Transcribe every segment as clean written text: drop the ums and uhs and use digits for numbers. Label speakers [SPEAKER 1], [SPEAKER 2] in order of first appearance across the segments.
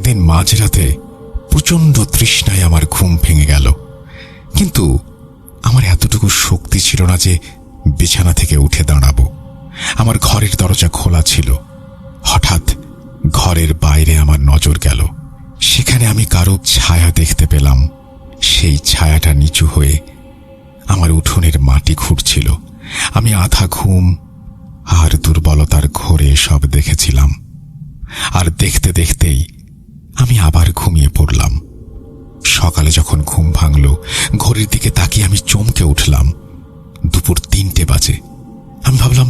[SPEAKER 1] একদিন মাঝরাতে প্রচণ্ড তৃষ্ণায় আমার ঘুম ভেঙে গেল, কিন্তু আমার এতটুকু শক্তি ছিল না যে বিছানা থেকে উঠে দাঁড়াবো। আমার ঘরের দরজা খোলা ছিল। হঠাৎ ঘরের বাইরে আমার নজর গেল। সেখানে আমি কারো ছায়া দেখতে পেলাম। সেই ছায়াটা নিচু হয়ে আমার উঠোনের মাটি খুঁড়ছিল। আমি আধা ঘুম আর দুর্বলতার ঘোরে সব দেখেছিলাম। আর দেখতে দেখতেই আমি আবার ঘুমিয়ে পড়লাম। সকালে যখন ঘুম ভাঙল, ঘড়ির দিকে তাকিয়ে আমি চমকে উঠলাম। দুপুর 3টে বাজে। আমি ভাবলাম,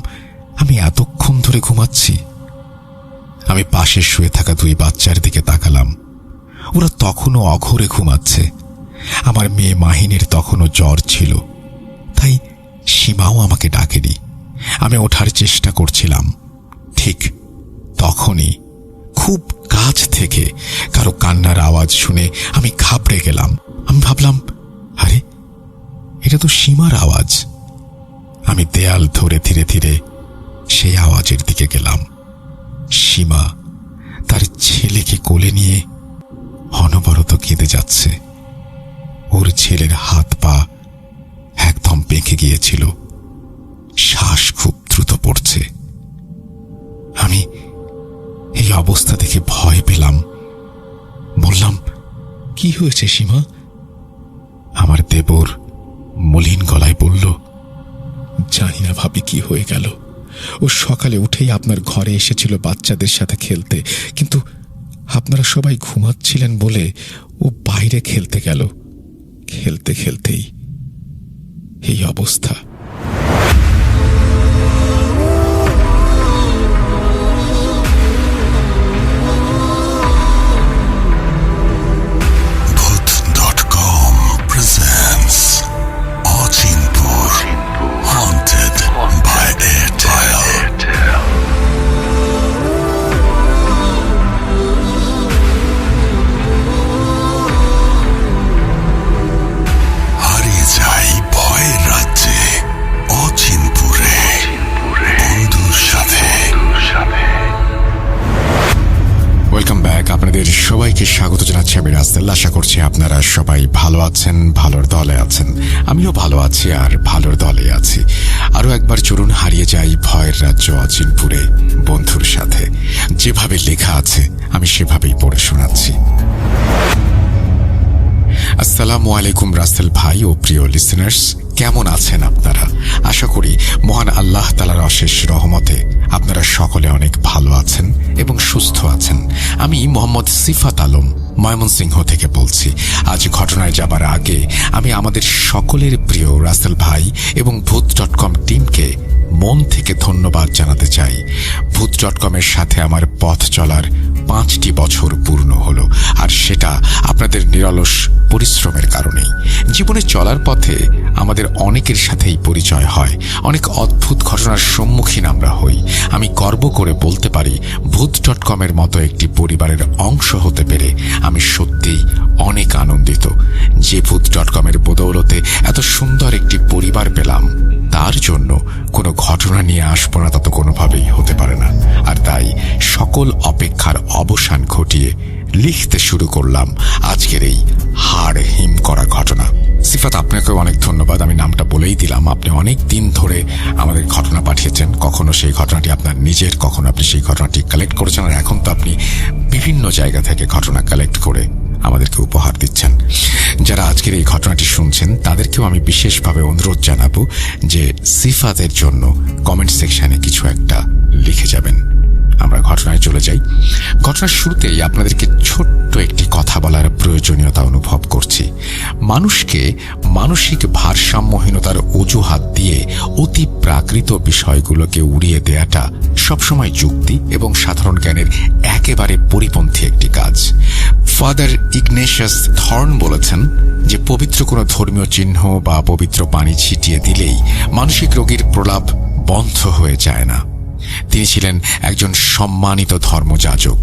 [SPEAKER 1] আমি এতক্ষণ ধরে ঘুমাচ্ছি। আমি পাশে শুয়ে থাকা 2 বাচ্চার দিকে তাকালাম। ওরা তখনও অঘোরে ঘুমাচ্ছে। আমার মেয়ে মাহিনের তখনও জ্বর ছিল, তাই সীমাও আমাকে ডাকেনি। আমি ওঠার চেষ্টা করছিলাম। ঠিক তখনই খুব কাছ থেকে কারো কান্নার আওয়াজ শুনে আমি ঘাবড়ে গেলাম। আমি ভাবলাম, আরে এটা তো সীমার আওয়াজ। আমি দেয়াল ধরে ধীরে ধীরে সেই আওয়াজের দিকে গেলাম। সীমা তার ছেলেকে কোলে নিয়ে অনবরত কেঁদে যাচ্ছে। ওর ছেলের হাত পা একদম পেকে গিয়েছিল, শ্বাস খুব দ্রুত পড়ছে। আমি এই অবস্থা দেখে ভয় পেলাম। বললাম, কি হয়েছে সীমা? আমার দেবর মলিন গলায় বলল, জানি না ভাবি কি হয়ে গেল। ও সকালে উঠেই আপনার ঘরে এসেছিল বাচ্চাদের সাথে খেলতে, কিন্তু আপনারা সবাই ঘুমাচ্ছিলেন বলে ও বাইরে খেলতে গেল। খেলতে খেলতেই এই অবস্থা। আপনাদের সবাইকে স্বাগত জানাচ্ছি আমি রাসেল। আশা করছি আপনারা সবাই ভালো আছেন, ভালোর দলে আছেন। আমিও ভালো আছি আর ভালোর দলে আছি। আরো একবার চলুন হারিয়ে যাই ভয়ের রাজ্য অচিনপুরে বন্ধুর সাথে। যেভাবে লেখা আছে আমি সেভাবেই পড়ে শোনাচ্ছি। আসসালামু আলাইকুম রাসেল ভাই ও প্রিয় লিসেনার্স, কেমন আছেন আপনারা? আশা করি মহান আল্লাহ তাআলার অশেষ রহমতে আপনারা সকলে অনেক ভালো আছেন এবং সুস্থ আছেন। আমি মোহাম্মদ সিফাত আলম ময়মনসিংহ থেকে বলছি। আজ ঘটনায় যাবার আগে আমি আমাদের সকলের প্রিয় রাসেল ভাই এবং ভূত.com টিমকে মন থেকে ধন্যবাদ জানাতে চাই। ভূত.com-এর সাথে আমার পথ চলার 5টি বছর পূর্ণ হলো, আর সেটা আপনাদের নিরলস পরিশ্রমের কারণেই। জীবনে চলার পথে আমাদের অনেকের সাথেই পরিচয় হয়, অনেক অদ্ভুত ঘটনার সম্মুখীন আমরা হই। আমি গর্ব করে বলতে পারি, ভূত.com-এর মতো একটি পরিবারের অংশ হতে পেরে আমি সত্যিই অনেক আনন্দিত। যে ভূত.com-এর বদৌলতে এত সুন্দর একটি পরিবার পেলাম, তার জন্য কোনো ঘটনা নিয়ে আসবো না তা তো কোনোভাবেই হতে পারে না। আর তাই সকল অপেক্ষার অবসান ঘটিয়ে লিখতে শুরু করলাম আজকের এই হাড় হিম করা ঘটনা। সিফাত, আপনাকে অনেক ধন্যবাদ। আমি নামটা বলেই দিলাম। আপনি অনেক দিন ধরে আমাদের ঘটনা পাঠিয়েছেন। কখনো সেই ঘটনাটি আপনার নিজের, কখনো আপনি সেই ঘটনাটি কালেক্ট করেছেন, আর এখন তো আপনি বিভিন্ন জায়গা থেকে ঘটনা কালেক্ট করে আমাদেরকে উপহার দিচ্ছেন। যারা আজকের এই ঘটনাটি শুনছেন তাদেরকেও আমি বিশেষভাবে অনুরোধ জানাবো যে সিফাতের জন্য কমেন্ট সেকশনে কিছু একটা লিখে যাবেন। আমরা ঘটনায় চলে যাই। ঘটনার শুরুতেই আপনাদেরকে ছোট্ট একটি কথা বলার প্রয়োজনীয়তা অনুভব করছি। মানুষকে মানসিক ভারসাম্যহীনতার অজুহাত দিয়ে অতি প্রাকৃত বিষয়গুলোকে উড়িয়ে দেয়াটা সবসময় যুক্তি এবং সাধারণ জ্ঞানের একেবারে পরিপন্থী একটি কাজ। ফাদার ইগনেশিয়াস থর্ন বলেছেন যে পবিত্র কোনো ধর্মীয় চিহ্ন বা পবিত্র পানি ছিটিয়ে দিলেই মানসিক রোগীর প্রলাপ বন্ধ হয়ে যায় না। তিনি ছিলেন একজন সম্মানিত ধর্মযাজক।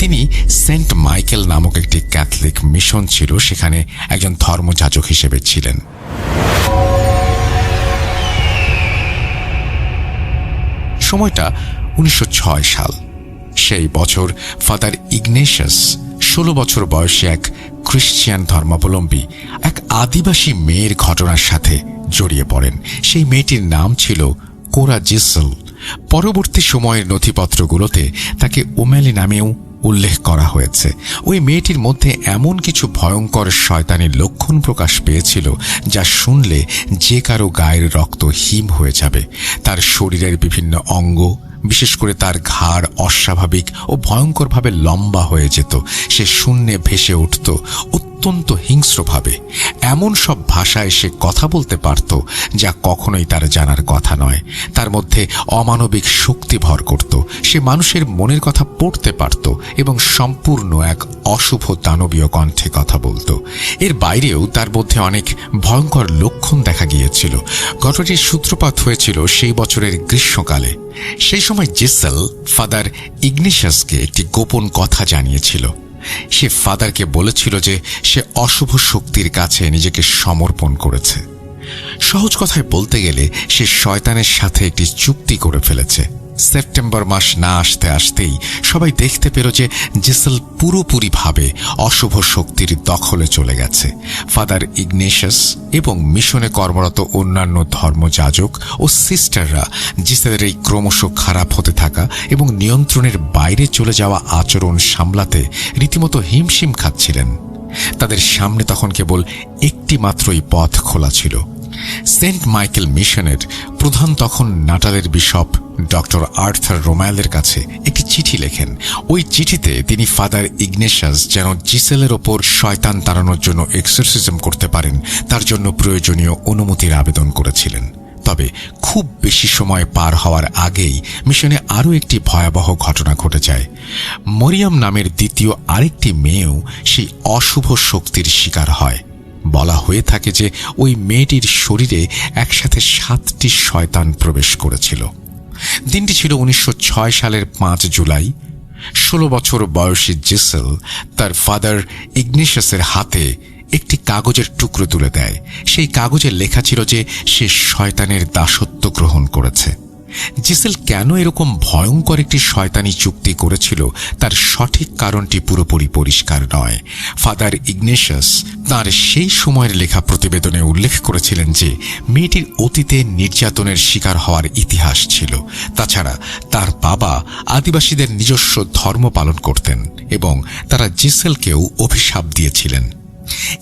[SPEAKER 1] তিনি সেন্ট মাইকেল নামক একটি ক্যাথলিক মিশন ছিল, সেখানে একজন ধর্মযাজক হিসেবে ছিলেন। সময়টা 1906 সাল। সেই বছর ফাদার ইগনেশিয়াস 16 বছর বয়সী এক খ্রিস্টান ধর্মাবলম্বী এক আদিবাসী মেয়ের ঘটনার সাথে জড়িয়ে পড়েন। সেই মেয়েটির নাম ছিল কোরা জিসেল। পরবর্তী সময়ের নথিপত্রগুলোতে তাকে ওমেলি নামেও উল্লেখ করা হয়েছে। ওই মেয়েটির মধ্যে এমন কিছু ভয়ঙ্কর শয়তানির লক্ষণ প্রকাশ পেয়েছিল যা শুনলে যে কারো গায়ের রক্ত হিম হয়ে যাবে। তার শরীরের বিভিন্ন অঙ্গ, বিশেষ করে তার ঘাড় অস্বাভাবিক ও ভয়ঙ্করভাবে লম্বা হয়ে যেত। সে শূন্যে ভেসে উঠত অত্যন্ত হিংস্রভাবে। এমন সব ভাষায় সে কথা বলতে পারত যা কখনোই তার জানার কথা নয়। তার মধ্যে অমানবিক শক্তি ভর করত। সে মানুষের মনের কথা পড়তে পারত এবং সম্পূর্ণ এক অশুভ দানবীয় কণ্ঠে কথা বলতো। এর বাইরেও তার মধ্যে অনেক ভয়ঙ্কর লক্ষণ দেখা গিয়েছিল। ঘটনাটির সূত্রপাত হয়েছিল সেই বছরের গ্রীষ্মকালে। সেই সময় জিসেল ফাদার ইগনিশাসকে একটি গোপন কথা জানিয়েছিল। সে ফাদারকে বলেছিল যে সে অশুভ শক্তির কাছে নিজেকে সমর্পণ করেছে। সহজ কথায় বলতে গেলে সে শয়তানের সাথে একটি চুক্তি করে ফেলেছে। সেপ্টেম্বর মাস না আসতে আসতেই সবাই দেখতে পেল যে জিসেল পুরোপুরিভাবে অশুভ শক্তির দখলে চলে গেছে। ফাদার ইগনেশাস এবং মিশনে কর্মরত অন্যান্য ধর্মযাজক ও সিস্টাররা জিসেলের এই ক্রমশ খারাপ হতে থাকা এবং নিয়ন্ত্রণের বাইরে চলে যাওয়া আচরণ সামলাতে রীতিমতো হিমশিম খাচ্ছিলেন। তাদের সামনে তখন কেবল একটি মাত্রই পথ খোলা ছিল। সেন্ট মাইকেল মিশনের প্রধান তখন নাটালের বিশপ ডক্টর আর্থার রোমায়েলের কাছে একটি চিঠি লেখেন। ওই চিঠিতে তিনি ফাদার ইগনেশাস যেন জিসেলের ওপর শয়তান তাড়ানোর জন্য এক্সরসিজম করতে পারেন তার জন্য প্রয়োজনীয় অনুমতির আবেদন করেছিলেন। তবে খুব বেশি সময় পার হওয়ার আগেই মিশনে আরও একটি ভয়াবহ ঘটনা ঘটে যায়। মরিয়াম নামের দ্বিতীয় আরেকটি মেয়েও সেই অশুভ শক্তির শিকার হয়। বলা হয়ে থাকে যে ওই মেয়েটির শরীরে একসাথে 7টি শয়তান প্রবেশ করেছিল। দিনটি ছিল 1906 সালের 5 জুলাই। 16 বছর বয়সী জিসেল তার ফাদার ইগনিশাসের হাতে একটি কাগজের টুকরো তুলে দেয়। সেই কাগজে লেখা ছিল যে সে শয়তানের দাসত্ব গ্রহণ করেছে। জিসেল কেন এরকম ভয়ঙ্কর একটি শয়তানি চুক্তি করেছিল তার সঠিক কারণটি পুরোপুরি পরিষ্কার নয়। ফাদার ইগনেশাস তার সেই সময়ের লেখা প্রতিবেদনে উল্লেখ করেছিলেন যে মেয়েটির অতীতে নির্যাতনের শিকার হওয়ার ইতিহাস ছিল। তাছাড়া তার বাবা আদিবাসীদের নিজস্ব ধর্ম পালন করতেন এবং তারা জিসেলকেও অভিশাপ দিয়েছিলেন।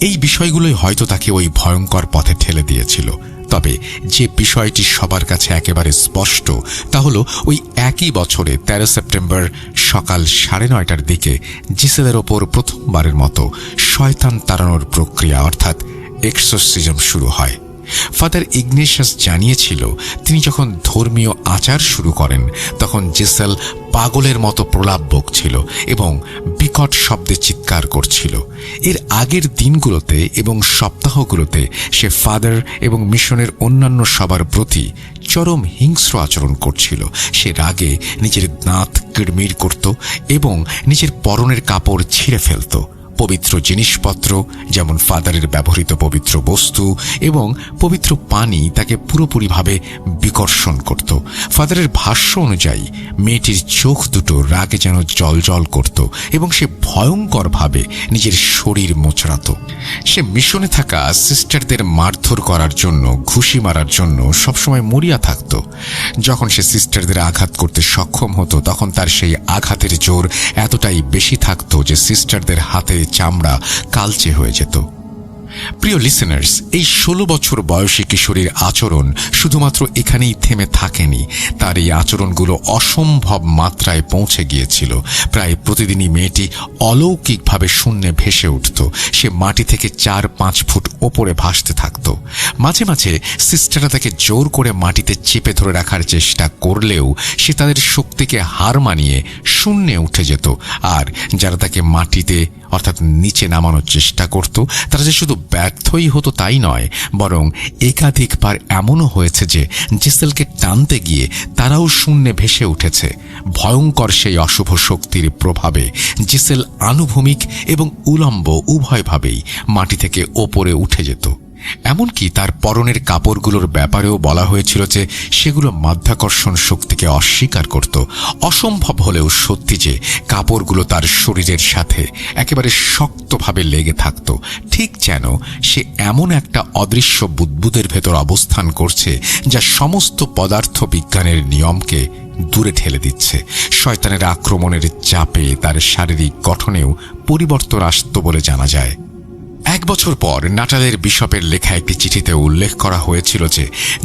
[SPEAKER 1] এই বিষয়গুলোই হয়তো তাকে ওই ভয়ঙ্কর পথে ঠেলে দিয়েছিল। তবে যে বিষয়টি সবার কাছে একেবারে স্পষ্ট তা হল ওই একই বছরে 13 সেপ্টেম্বর সকাল 9:30টার দিকে জিসেলের ওপর প্রথমবারের মতো শয়তান তাড়ানোর প্রক্রিয়া অর্থাৎ এক্সরসিজম শুরু হয়। ফাদার ইগনেশাস জানিয়েছিল তিনি যখন ধর্মীয় আচার শুরু করেন তখন জিসেল পাগলের মতো প্রলাপ বকছিল এবং বিকট শব্দে চিৎকার করছিল। এর আগের দিনগুলোতে এবং সপ্তাহগুলোতে সে ফাদার এবং মিশনের অন্যান্য সবার প্রতি চরম হিংস্র আচরণ করছিল। সে রাগে নিজের দাঁত কিড়মিড় করত এবং নিজের পরনের কাপড় ছিঁড়ে ফেলত। পবিত্র জিনিসপত্র যেমন ফাদারের ব্যবহৃত পবিত্র বস্তু এবং পবিত্র পানি তাকে পুরোপুরিভাবে বিকর্ষণ করত। ফাদারের ভাষ্য অনুযায়ী মেয়েটির চোখ দুটো রাগে যেন জ্বলজ্বল করত এবং সে ভয়ঙ্করভাবে নিজের শরীর মোচড়াত। সে মিশনে থাকা সিস্টারদের মারধর করার জন্য, ঘুষি মারার জন্য সবসময় মরিয়া থাকত। যখন সে সিস্টারদের আঘাত করতে সক্ষম হতো তখন তার সেই আঘাতের জোর এতটাই বেশি থাকত যে সিস্টারদের হাতে চামড়া কালচে হয়ে যেত। প্রিয় লিসেনার্স, এই 16 বছর বয়সী কিশোরীর আচরণ শুধুমাত্র এখানেই থেমে থাকেনি। তার এই আচরণগুলো অসম্ভব মাত্রায় পৌঁছে গিয়েছিল। প্রায় প্রতিদিনই মেয়েটি অলৌকিকভাবে শূন্যে ভেসে উঠত। সে মাটি থেকে 4-5 ফুট ওপরে ভাসতে থাকত। মাঝে মাঝে সিস্টাররা তাকে জোর করে মাটিতে চেপে ধরে রাখার চেষ্টা করলেও সে তাদের শক্তিকে হার মানিয়ে শূন্যে উঠে যেত। আর যারা তাকে মাটিতে অর্থাৎ নিচে নামানোর চেষ্টা করত তারা যে শুধু ব্যর্থই হতো তাই নয়, বরং একাধিকবার এমনও হয়েছে যে জিসেলকে টানতে গিয়ে তারাও শূন্যে ভেসে উঠেছে। ভয়ঙ্কর সেই অশুভ শক্তির প্রভাবে জিসেল আনুভূমিক এবং উলম্ব উভয়ভাবেই মাটি থেকে ওপরে উঠে যেত। এমনকি তার পরনের কাপড়গুলোর ব্যাপারেও বলা হয়েছিল যে সেগুলো মাধ্যাকর্ষণ শক্তিকে অস্বীকার করত। অসম্ভব হলেও সত্যি যে কাপড়গুলো তার শরীরের সাথে একেবারে শক্তভাবে লেগে থাকত, ঠিক যেন সে এমন একটা অদৃশ্য বুদ্বুদের ভেতর অবস্থান করছে যা সমস্ত পদার্থ বিজ্ঞানের নিয়মকে দূরে ঠেলে দিচ্ছে। শয়তানের আক্রমণের চাপে তার শারীরিক গঠনেও পরিবর্তন আসত বলে জানা যায়। 1 বছর পর নাটালের বিশপের লেখা একটি চিঠিতে উল্লেখ করা হয়েছিল যে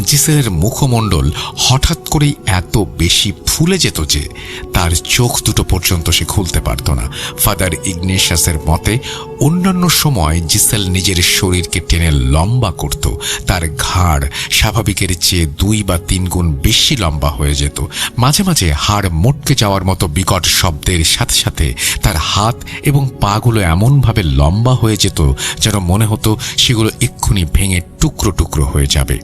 [SPEAKER 1] জিসেলের মুখমণ্ডল হঠাৎ করেই এত বেশি ফুলে যেত যে তার চোখ দুটো পর্যন্ত সে খুলতে পারত না। ফাদার ইগনেশিয়াসের মতে অন্যান্য সময় জিসেল নিজের শরীরকে টেনে লম্বা করত। তার ঘাড় স্বাভাবিকের চেয়ে 2 বা 3 গুণ বেশি লম্বা হয়ে যেত। মাঝে মাঝে হাড় মটকে যাওয়ার মতো বিকট শব্দের সাথে সাথে তার হাত এবং পাগুলো এমনভাবে লম্বা হয়ে যেত যেন মনে হতো সেগুলো এক্ষুনি ভেঙে টুকরো টুকরো হয়ে যাবে।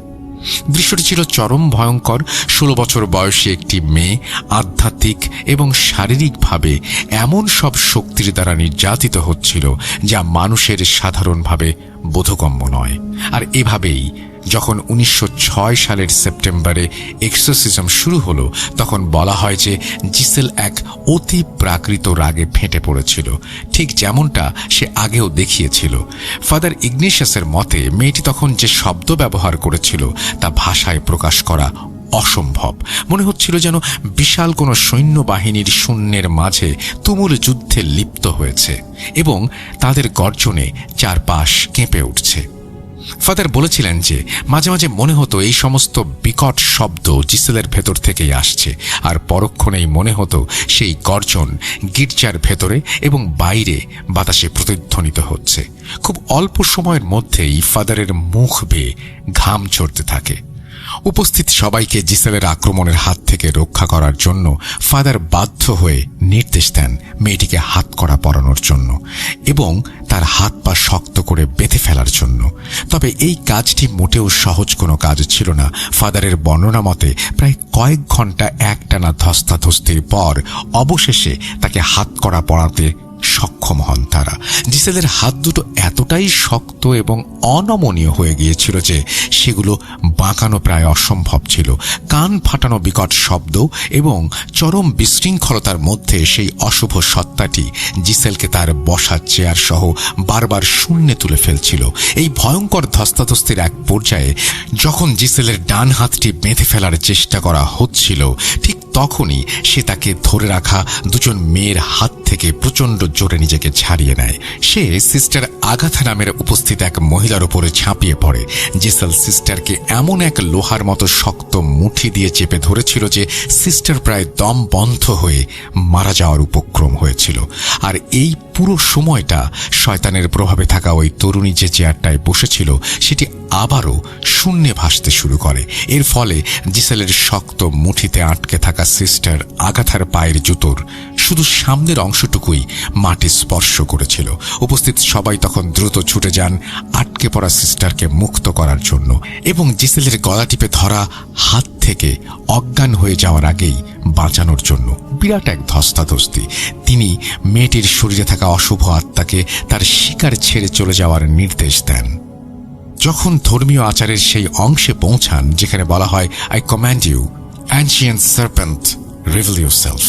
[SPEAKER 1] দৃশ্যটি ছিল চরম ভয়ঙ্কর। 16 বছর বয়সী একটি মেয়ে আধ্যাত্মিক এবং শারীরিকভাবে এমন সব শক্তির দ্বারা নির্যাতিত হচ্ছিল যা মানুষের সাধারণভাবে বোধগম্য নয়। আর এভাবেই যখন 1906 সালের সেপ্টেম্বরে এক্সোরসিজম শুরু হলো, তখন বলা হয় যে জিসেল এক অতি প্রাকৃত রাগে ফেটে পড়েছিল, ঠিক যেমনটা সে আগেও দেখিয়েছিল। ফাদার ইগনেশিয়াসের মতে মেয়েটি তখন যে শব্দ ব্যবহার করেছিল তা ভাষায় প্রকাশ করা অসম্ভব। মনে হচ্ছিল যেন বিশাল কোনো সৈন্যবাহিনীর শূন্যের মাঝে তুমুল যুদ্ধে লিপ্ত হয়েছে এবং তাদের গর্জনে চারপাশ কেঁপে উঠছে। ফাদার বলেছিলেন যে মাঝে মাঝে মনে হতো এই সমস্ত বিকট শব্দ জিসেলের ভেতর থেকেই আসছে, আর পরক্ষণেই মনে হতো সেই গর্জন গির্জার ভেতরে এবং বাইরে বাতাসে প্রতিধ্বনিত হচ্ছে। খুব অল্প সময়ের মধ্যেই ফাদারের মুখ বেয়ে ঘাম ঝরতে থাকে। উপস্থিত সবাইকে জিসেলের আক্রমণের হাত থেকে রক্ষা করার জন্য ফাদার বাধ্য হয়ে নির্দেশ দেন মেয়েটিকে হাতকড়া পরানোর জন্য এবং তার হাত পা শক্ত করে বেঁধে ফেলার জন্য। তবে এই কাজটি মোটেও সহজ কোনো কাজ ছিল না। ফাদারের বর্ণনা মতে প্রায় কয়েক ঘন্টা একটানা ধস্তাধস্তির পর অবশেষে তাকে হাতকড়া পরাতে সক্ষম হন তারা। জিসেলের হাত দুটো এতটাই শক্ত এবং অনমনীয় হয়ে গিয়েছিল যে সেগুলো বাঁকানো প্রায় অসম্ভব ছিল। কান ফাটানো বিকট শব্দ এবং চরম বিশৃঙ্খলতার মধ্যে সেই অশুভ সত্তাটি জিসেলকে তার বসার চেয়ার সহ বারবার শূন্যে তুলে ফেলছিল। এই ভয়ঙ্কর ধস্তাধস্তির এক পর্যায়ে যখন জিসেলের ডান হাতটি বেঁধে ফেলার চেষ্টা করা হচ্ছিল, ঠিক তখনই সে তাকে ধরে রাখা দুজন মেয়ের হাত থেকে প্রচণ্ড জোরে নিজেকে ছাড়িয়ে নেয়। সে সিস্টার আগাথা নামের উপস্থিত এক মহিলার উপরে ঝাঁপিয়ে পড়ে। জিসেল সিস্টারকে এমন এক লোহার মতো শক্ত মুঠি দিয়ে চেপে ধরেছিল যে সিস্টার প্রায় দম বন্ধ হয়ে মারা যাওয়ার উপক্রম হয়েছিল। আর এই পুরো সময়টা শয়তানের প্রভাবে থাকা ওই তরুণী যে চেয়ারটায় বসেছিল সেটি আবারও শূন্যে ভাসতে শুরু করে। এর ফলে জিসেলের শক্ত মুঠিতে আটকে থাকা সিস্টার আগাথার পায়ের জুতোর শুধু সামনের অংশটুকুই মাটি স্পর্শ করেছিল। উপস্থিত সবাই তখন দ্রুত ছুটে যান আটকে পড়া সিস্টারকে মুক্ত করার জন্য এবং জিসেলের গলা টিপে ধরা হাত থেকে অজ্ঞান হয়ে যাওয়ার আগেই বাঁচানোর জন্য বিরাট এক ধস্তাধস্তি। তিনি মেয়েটির শরীরে থাকা অশুভ আত্মাকে তার শিকার ছেড়ে চলে যাওয়ার নির্দেশ দেন। যখন ধর্মীয় আচারের সেই অংশে পৌঁছান যেখানে বলা হয় I command you ancient serpent reveal yourself,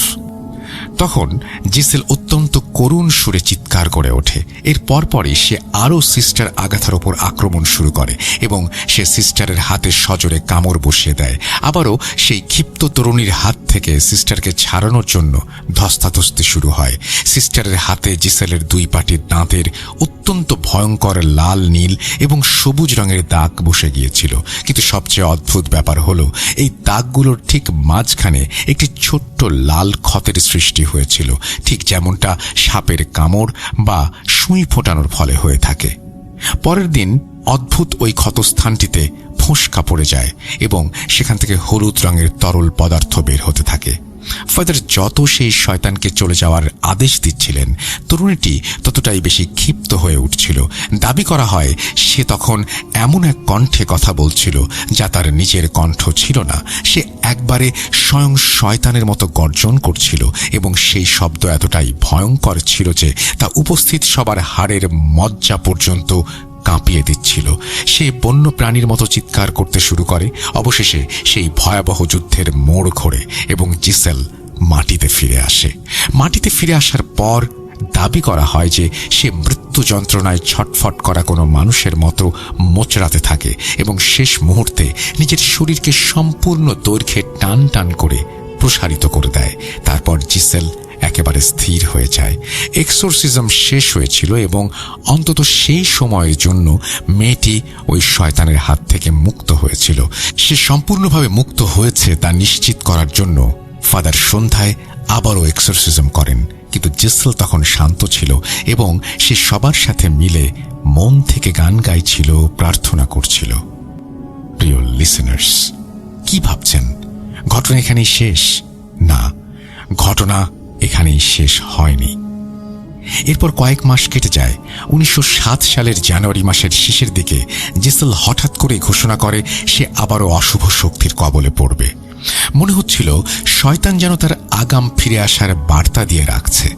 [SPEAKER 1] তখন জিসেল অত্যন্ত করুণ সুরে চিৎকার করে ওঠে। এর পরপরই সে আরও সিস্টার আগাথার ওপর আক্রমণ শুরু করে এবং সে সিস্টারের হাতে সজোরে কামড় বসিয়ে দেয়। আবারও সেই ক্ষিপ্ত তরুণীর হাত থেকে সিস্টারকে ছাড়ানোর জন্য ধস্তাধস্তি শুরু হয়। সিস্টারের হাতে জিসেলের 2 পাটির দাঁতের অত্যন্ত ভয়ঙ্কর লাল, নীল এবং সবুজ রঙের দাগ বসে গিয়েছিল। কিন্তু সবচেয়ে অদ্ভুত ব্যাপার হলো এই দাগগুলোর ঠিক মাঝখানে একটি ছোট্ট লাল ক্ষতের সৃষ্টি হয়েছিল, ঠিক যেমনটা সাপের কামড় বা সুই ফোটানোর ফলে হয়ে থাকে। পরের দিন অদ্ভুত ওই ক্ষতস্থানটিতে ফোঁসকা পড়ে যায় এবং সেখান থেকে হলুদ রঙের তরল পদার্থ বের হতে থাকে। ফাদার যত সেই শয়তানকে চলে যাওয়ার আদেশ দিচ্ছিলেন, তরুণীটি ততটাই বেশি ক্ষিপ্ত হয়ে উঠছিল। দাবি করা হয় সে তখন এমন এক কণ্ঠে কথা বলছিল যা তার নিজের কণ্ঠ ছিল না। সে একবারে স্বয়ং শয়তানের মতো গর্জন করছিল এবং সেই শব্দ এতটাই ভয়ঙ্কর ছিল যে তা উপস্থিত সবার হাড়ের মজ্জা পর্যন্ত কাঁপিয়ে দিচ্ছিল। সে বন্য প্রাণীর মতো চিৎকার করতে শুরু করে। অবশেষে সেই ভয়াবহ যুদ্ধের মোড় ঘোরে এবং জিসেল মাটিতে ফিরে আসে। মাটিতে ফিরে আসার পর দাবি করা হয় যে সে মৃত্যু যন্ত্রণায় ছটফট করা কোনো মানুষের মতো মোচড়াতে থাকে এবং শেষ মুহূর্তে নিজের শরীরকে সম্পূর্ণ দৈর্ঘ্যে টান টান করে প্রসারিত করে দেয়। তারপর জিসেল একেবারে স্থির হয়ে যায়। এক্সোরসিজম শেষ হয়েছিল এবং অন্তত সেই সময়ের জন্য মেয়েটি ওই শয়তানের হাত থেকে মুক্ত হয়েছিল। সে সম্পূর্ণভাবে মুক্ত হয়েছে তা নিশ্চিত করার জন্য ফাদার সন্ধ্যায় আবারও এক্সোরসিজম করেন, কিন্তু জিসেল তখন শান্ত ছিল এবং সে সবার সাথে মিলে মন থেকে গান গাইছিল, প্রার্থনা করছিল। প্রিয় লিসেনার্স, কি ভাবছেন? ঘটনা এখানেই শেষ? না, ঘটনা এখানেই শেষ হয়নি। এরপর কয়েক মাস কেটে যায়। 1907 সালের জানুয়ারি মাসের শেষের দিকে জিসেল হঠাৎ করে ঘোষণা করে সে আবারও অশুভ শক্তির কবলে পড়বে। মনে হচ্ছিল শয়তান যেন তার আগাম ফিরে আসার বার্তা দিয়ে রাখছে।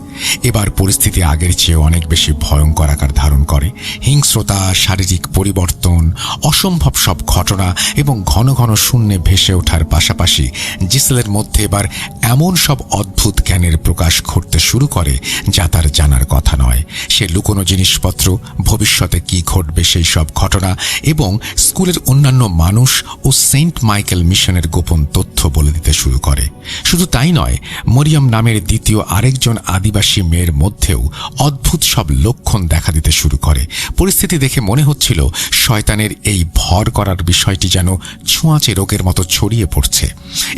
[SPEAKER 1] এবার পরিস্থিতি আগের চেয়ে অনেক বেশি ভয়ঙ্কর আকার ধারণ করে। হিংস্রতা, শারীরিক পরিবর্তন, অসম্ভব সব ঘটনা এবং ঘন ঘন শূন্যে ভেসে ওঠার পাশাপাশি জিসেলের মধ্যে এবার এমন সব অদ্ভুত জ্ঞানের প্রকাশ ঘটতে শুরু করে যা তার জানার কথা নয়। সে লুকোনো জিনিসপত্র, ভবিষ্যতে কি ঘটবে সেই সব ঘটনা এবং স্কুলের অন্যান্য মানুষ ও সেন্ট মাইকেল মিশনের গোপন তথ্য বলে দিতে শুরু করে। শুধু তাই নয়, মরিয়ম নামের দ্বিতীয় আরেকজন আদিবাসী মেয়ের মধ্যেও অদ্ভুত সব লক্ষণ দেখা দিতে শুরু করে। পরিস্থিতি দেখে মনে হচ্ছিল শয়তানের এই ভর করার বিষয়টি যেন ছোঁয়াচে রোগের মতো ছড়িয়ে পড়ছে।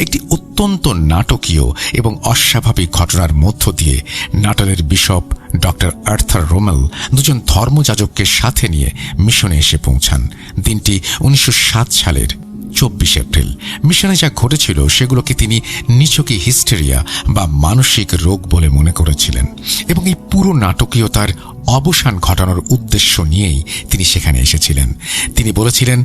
[SPEAKER 1] একটি অত্যন্ত নাটকীয় এবং অস্বাভাবিক ঘটনার মধ্য দিয়ে নাটালের বিশপ ডক্টর আর্থার রোমেল দুজন ধর্মযাজককে সাথে নিয়ে মিশনে এসে পৌঁছান। দিনটি 1907 সালের 24 এপ্রিল। মিশনে যা ঘটেছিল সেগুলোকে তিনি নিছকই হিস্টেরিয়া বা মানসিক রোগ বলে মনে করেছিলেন এবং এই পুরো নাটকীয়তার অবসান ঘটানোর উদ্দেশ্য নিয়েই তিনি সেখানে এসেছিলেন। তিনি বলেছিলেন,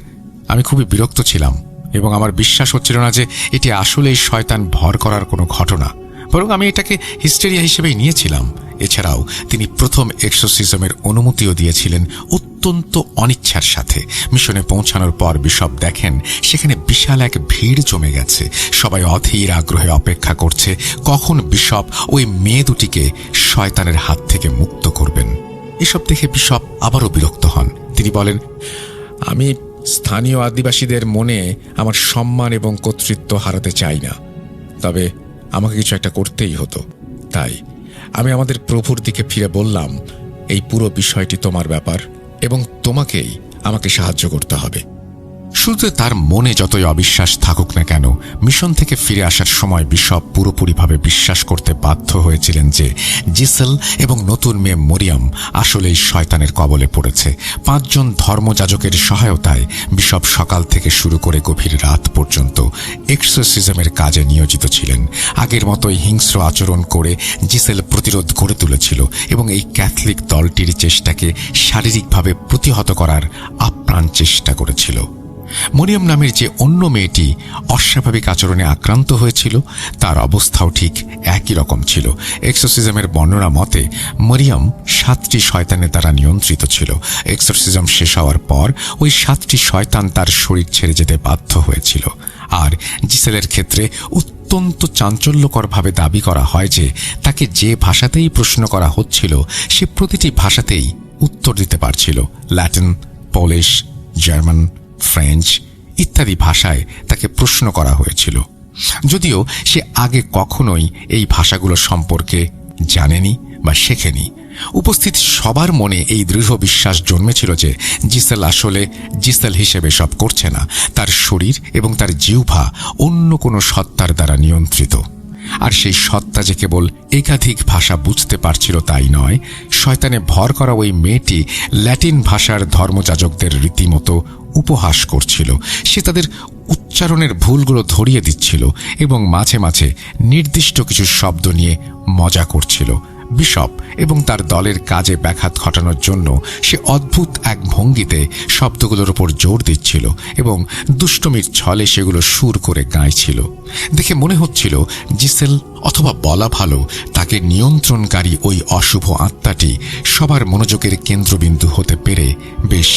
[SPEAKER 1] আমি খুবই বিরক্ত ছিলাম এবং আমার বিশ্বাস হচ্ছিল না যে এটি আসলেই শয়তান ভর করার কোনো ঘটনা, বরং আমি এটাকে হিস্টেরিয়া হিসেবেই নিয়েছিলাম। এছাড়াও তিনি প্রথম এক্সোরসিজমের অনুমতিও দিয়েছিলেন অত্যন্ত অনিচ্ছার সাথে। মিশনে পৌঁছানোর পর বিশপ দেখেন সেখানে বিশাল এক ভিড় জমে গেছে। সবাই অধীর আগ্রহে অপেক্ষা করছে কখন বিশপ ওই মেয়ে দুটিকে শয়তানের হাত থেকে মুক্ত করবেন। এসব দেখে বিশপ আবারও বিরক্ত হন। তিনি বলেন, আমি স্থানীয় আদিবাসীদের মনে আমার সম্মান এবং কর্তৃত্ব হারাতে চাই না, তবে আমাকে কিছু একটা করতেই হতো। তাই আমি আমাদের প্রভুর দিকে ফিরে বললাম, এই পুরো বিষয়টি তোমার ব্যাপার এবং তোমাকেই আমাকে সাহায্য করতে হবে। শুধু তার মনে যতই অবিশ্বাস থাকুক না কেন, মিশন থেকে ফিরে আসার সময় বিশপ পুরোপুরিভাবে বিশ্বাস করতে বাধ্য হয়েছিলেন যে জিসেল এবং নতুন মেয়ে মরিয়ম আসলেই শয়তানের কবলে পড়েছে। 5 জন ধর্মযাজকের সহায়তায় বিশপ সকাল থেকে শুরু করে গভীর রাত পর্যন্ত এক্সোরসিজমের কাজে নিয়োজিত ছিলেন। আগের মতোই হিংস্র আচরণ করে জিসেল প্রতিরোধ গড়ে তুলেছিল এবং এই ক্যাথলিক দলটির চেষ্টাকে শারীরিকভাবে প্রতিহত করার আপ্রাণ চেষ্টা করেছিল। মরিয়ম নামের যে অন্য মেয়েটি অস্বাভাবিক আচরণে আক্রান্ত হয়েছিল তার অবস্থাও ঠিক একই রকম ছিল। এক্সোরসিজমের বর্ণনা মতে মরিয়ম 7টি শয়তানের দ্বারা নিয়ন্ত্রিত ছিল। এক্সোরসিজম শেষ হওয়ার পর ওই 7টি শয়তান তার শরীর ছেড়ে যেতে বাধ্য হয়েছিল। আর জিসেলের ক্ষেত্রে অত্যন্ত চাঞ্চল্যকরভাবে দাবি করা হয় যে তাকে যে ভাষাতেই প্রশ্ন করা হচ্ছিল সে প্রতিটি ভাষাতেই উত্তর দিতে পারছিল। ল্যাটিন, পোলিশ, জার্মান, ফ্রেঞ্চ ইত্যাদি ভাষায় তাকে প্রশ্ন করা হয়েছিল, যদিও সে আগে কখনোই এই ভাষাগুলো সম্পর্কে জানেনি বা শেখেনি। উপস্থিত সবার মনে এই দৃঢ় বিশ্বাস জন্মেছিল যে জিসেল আসলে জিসেল হিসেবে সব করছে না, তার শরীর এবং তার জিহ্বা অন্য কোনো সত্তার দ্বারা নিয়ন্ত্রিত। আর সেই সত্তা যে কেবল একাধিক ভাষা বুঝতে পারছিল তাই নয়, শয়তানে ভর করা ওই মেয়েটি ল্যাটিন ভাষার ধর্মযাজকদের রীতিমতো উপহাস করছিল। সে তাদের উচ্চারণের ভুলগুলো ধরিয়ে দিচ্ছিল এবং মাঝে মাঝে নির্দিষ্ট কিছু শব্দ নিয়ে মজা করছিল। বিশপ এবং তার দলের কাজে ব্যাঘাত ঘটানোর জন্য সে অদ্ভুত এক ভঙ্গিতে শব্দগুলোর উপর জোর দিচ্ছিল এবং দুষ্টমির ছলে সেগুলো সুর করে গাইছিল। দেখে মনে হচ্ছিল জিসেল, অথবা বলা ভালো তাকে নিয়ন্ত্রণকারী ওই অশুভ আত্মাটি সবার মনোযোগের কেন্দ্রবিন্দু হতে পেরে বেশ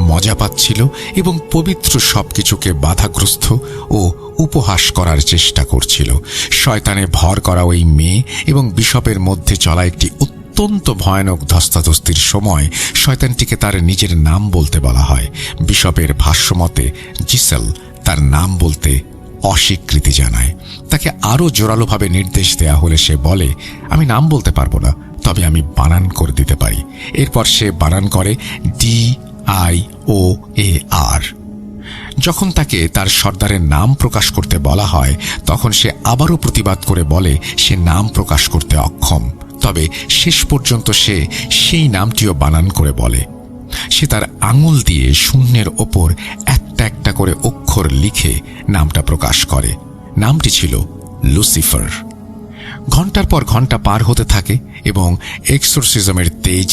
[SPEAKER 1] মজা পাচ্ছিল এবং পবিত্র সবকিছুকে বাধাগ্রস্ত ও উপহাস করার চেষ্টা করছিল। শয়তানে ভর করা ওই মেয়ে এবং বিশপের মধ্যে চলা একটি অত্যন্ত ভয়ানক ধস্তাধস্তির সময় শয়তানটিকে তার নিজের নাম বলতে বলা হয়। বিশপের ভাষ্যমতে জিসেল তার নাম বলতে অস্বীকৃতি জানায়। তাকে আরও জোরালোভাবে নির্দেশ দেয়া হলে সে বলে, আমি নাম বলতে পারবো না, তবে আমি বানান করে দিতে পারি। এরপর সে বানান করে DIOAR। যখন তাকে তার সর্দারের নাম প্রকাশ করতে বলা হয় তখন সে আবারও প্রতিবাদ করে বলে সে নাম প্রকাশ করতে অক্ষম। তবে শেষ পর্যন্ত সে সেই নামটিও বানান করে বলে। সে তার আঙুল দিয়ে শূন্যের ওপর একটা একটা করে অক্ষর লিখে নামটা প্রকাশ করে। নামটি ছিল লুসিফার। ঘন্টার পর ঘন্টা পার হতে থাকে এবং এক্সোরসিজমের তেজ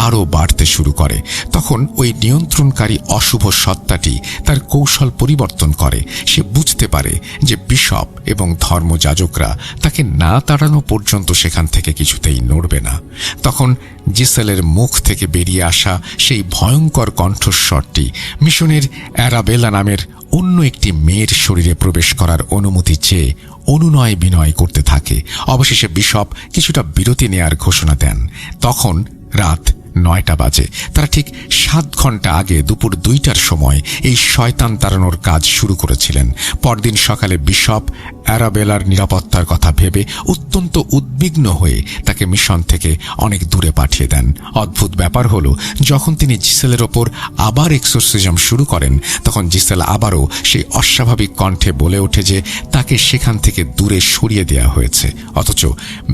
[SPEAKER 1] আরও বাড়তে শুরু করে। তখন ওই নিয়ন্ত্রণকারী অশুভ সত্তাটি তার কৌশল পরিবর্তন করে। সে বুঝতে পারে যে বিশপ এবং ধর্মযাজকরা তাকে না তাড়ানো পর্যন্ত সেখান থেকে কিছুতেই নড়বে না। তখন জিসেলের মুখ থেকে বেরিয়ে আসা সেই ভয়ঙ্কর কণ্ঠস্বরটি মিশনের অ্যারাবেলা নামের অন্য একটি মেয়ের শরীরে প্রবেশ করার অনুমতি চেয়ে অনুনয় বিনয় করতে থাকে। অবশেষে বিশপ কিছুটা বিরতি নেয়ার ঘোষণা দেন। তখন রাত 9টা বাজে। তারা ঠিক 7 ঘন্টা আগে দুপুর 2টার সময় এই শয়তান তাড়ানোর কাজ শুরু করেছিলেন। পরদিন সকালে বিশপ অ্যারাবেলার নিরাপত্তার কথা ভেবে অত্যন্ত উদ্বিগ্ন হয়ে তাকে মিশন থেকে অনেক দূরে পাঠিয়ে দেন। অদ্ভুত ব্যাপার হলো, যখন তিনি জিসেলের ওপর আবার এক্সোরসিজম শুরু করেন তখন জিসেল আবারও সেই অস্বাভাবিক কণ্ঠে বলে ওঠে যে তাকে সেখান থেকে দূরে সরিয়ে দেওয়া হয়েছে, অথচ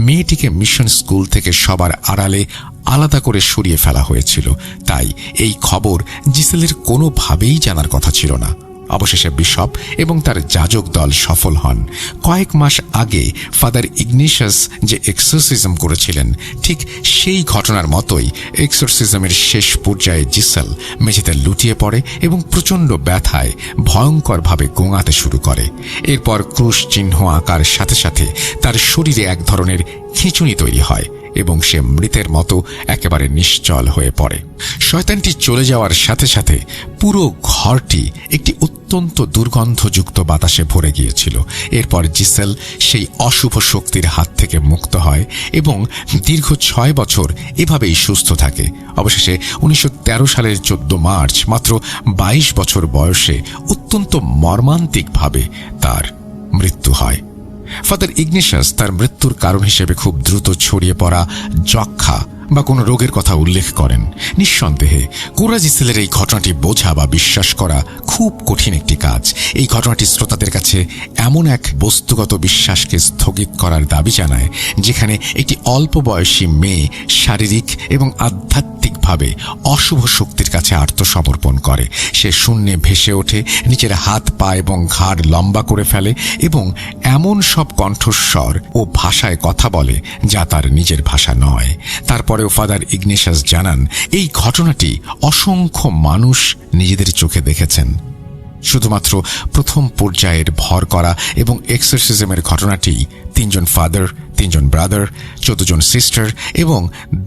[SPEAKER 1] মেয়েটিকে মিশন স্কুল থেকে সবার আড়ালে আলাদা করে সরিয়ে ফেলা হয়েছিল। তাই এই খবর জিসেলের কোনোভাবেই জানার কথা ছিল না। অবশেষে বিশপ এবং তার যাজক দল সফল হন। কয়েক মাস আগে ফাদার ইগনিশাস যে এক্সোরসিজম করেছিলেন ঠিক সেই ঘটনার মতোই এক্সোরসিজমের শেষ পর্যায়ে জিসেল মেঝেতে লুটিয়ে পড়ে এবং প্রচণ্ড ব্যথায় ভয়ঙ্করভাবে গোঙাতে শুরু করে। এরপর ক্রুশ চিহ্ন আঁকার সাথে সাথে তার শরীরে এক ধরনের খিঁচুনি তৈরি হয় এবং সে মৃতের মতো একেবারে নিশ্চল হয়ে পড়ে। শয়তানটি চলে যাওয়ার সাথে সাথে পুরো ঘরটি একটি অত্যন্ত দুর্গন্ধযুক্ত বাতাসে ভরে গিয়েছিল। এরপর জিসেল সেই অশুভ শক্তির হাত থেকে মুক্ত হয় এবং দীর্ঘ 6 বছর এভাবেই সুস্থ থাকে। অবশেষে 1913 সালের 14 মার্চ মাত্র 22 বছর বয়সে অত্যন্ত মর্মান্তিকভাবে তার মৃত্যু হয়। ফাদার ইগনিশাস তার মৃত্যুর কারণ হিসেবে খুব দ্রুত ছড়িয়ে পড়া যক্ষা বা কোনো রোগের কথা উল্লেখ করেন। নিঃসন্দেহে কোরা জিসেলের এই ঘটনাটি বোঝা বা বিশ্বাস করা খুব কঠিন একটি কাজ। এই ঘটনাটি শ্রোতাদের কাছে এমন এক বস্তুগত বিশ্বাসকে স্থগিত করার দাবি জানায় যেখানে একটি অল্প বয়সী মেয়ে শারীরিক এবং আধ্যাত্মিকভাবে অশুভ শক্তির কাছে আত্মসমর্পণ করে। সে শূন্যে ভেসে ওঠে, নিজের হাত পা এবং ঘাড় লম্বা করে ফেলে এবং এমন সব কণ্ঠস্বর ও ভাষায় কথা বলে যা তার নিজের ভাষা নয়। তারপরেও ফাদার ইগনিশাস জানান এই ঘটনাটি অসংখ্য মানুষ নিজেদের চোখে দেখেছেন। শুধুমাত্র প্রথম পর্যায়ের ভর করা এবং এক্সোরসিজমের ঘটনাটি 3 জন ফাদার, 3 জন ব্রাদার, 14 জন সিস্টার এবং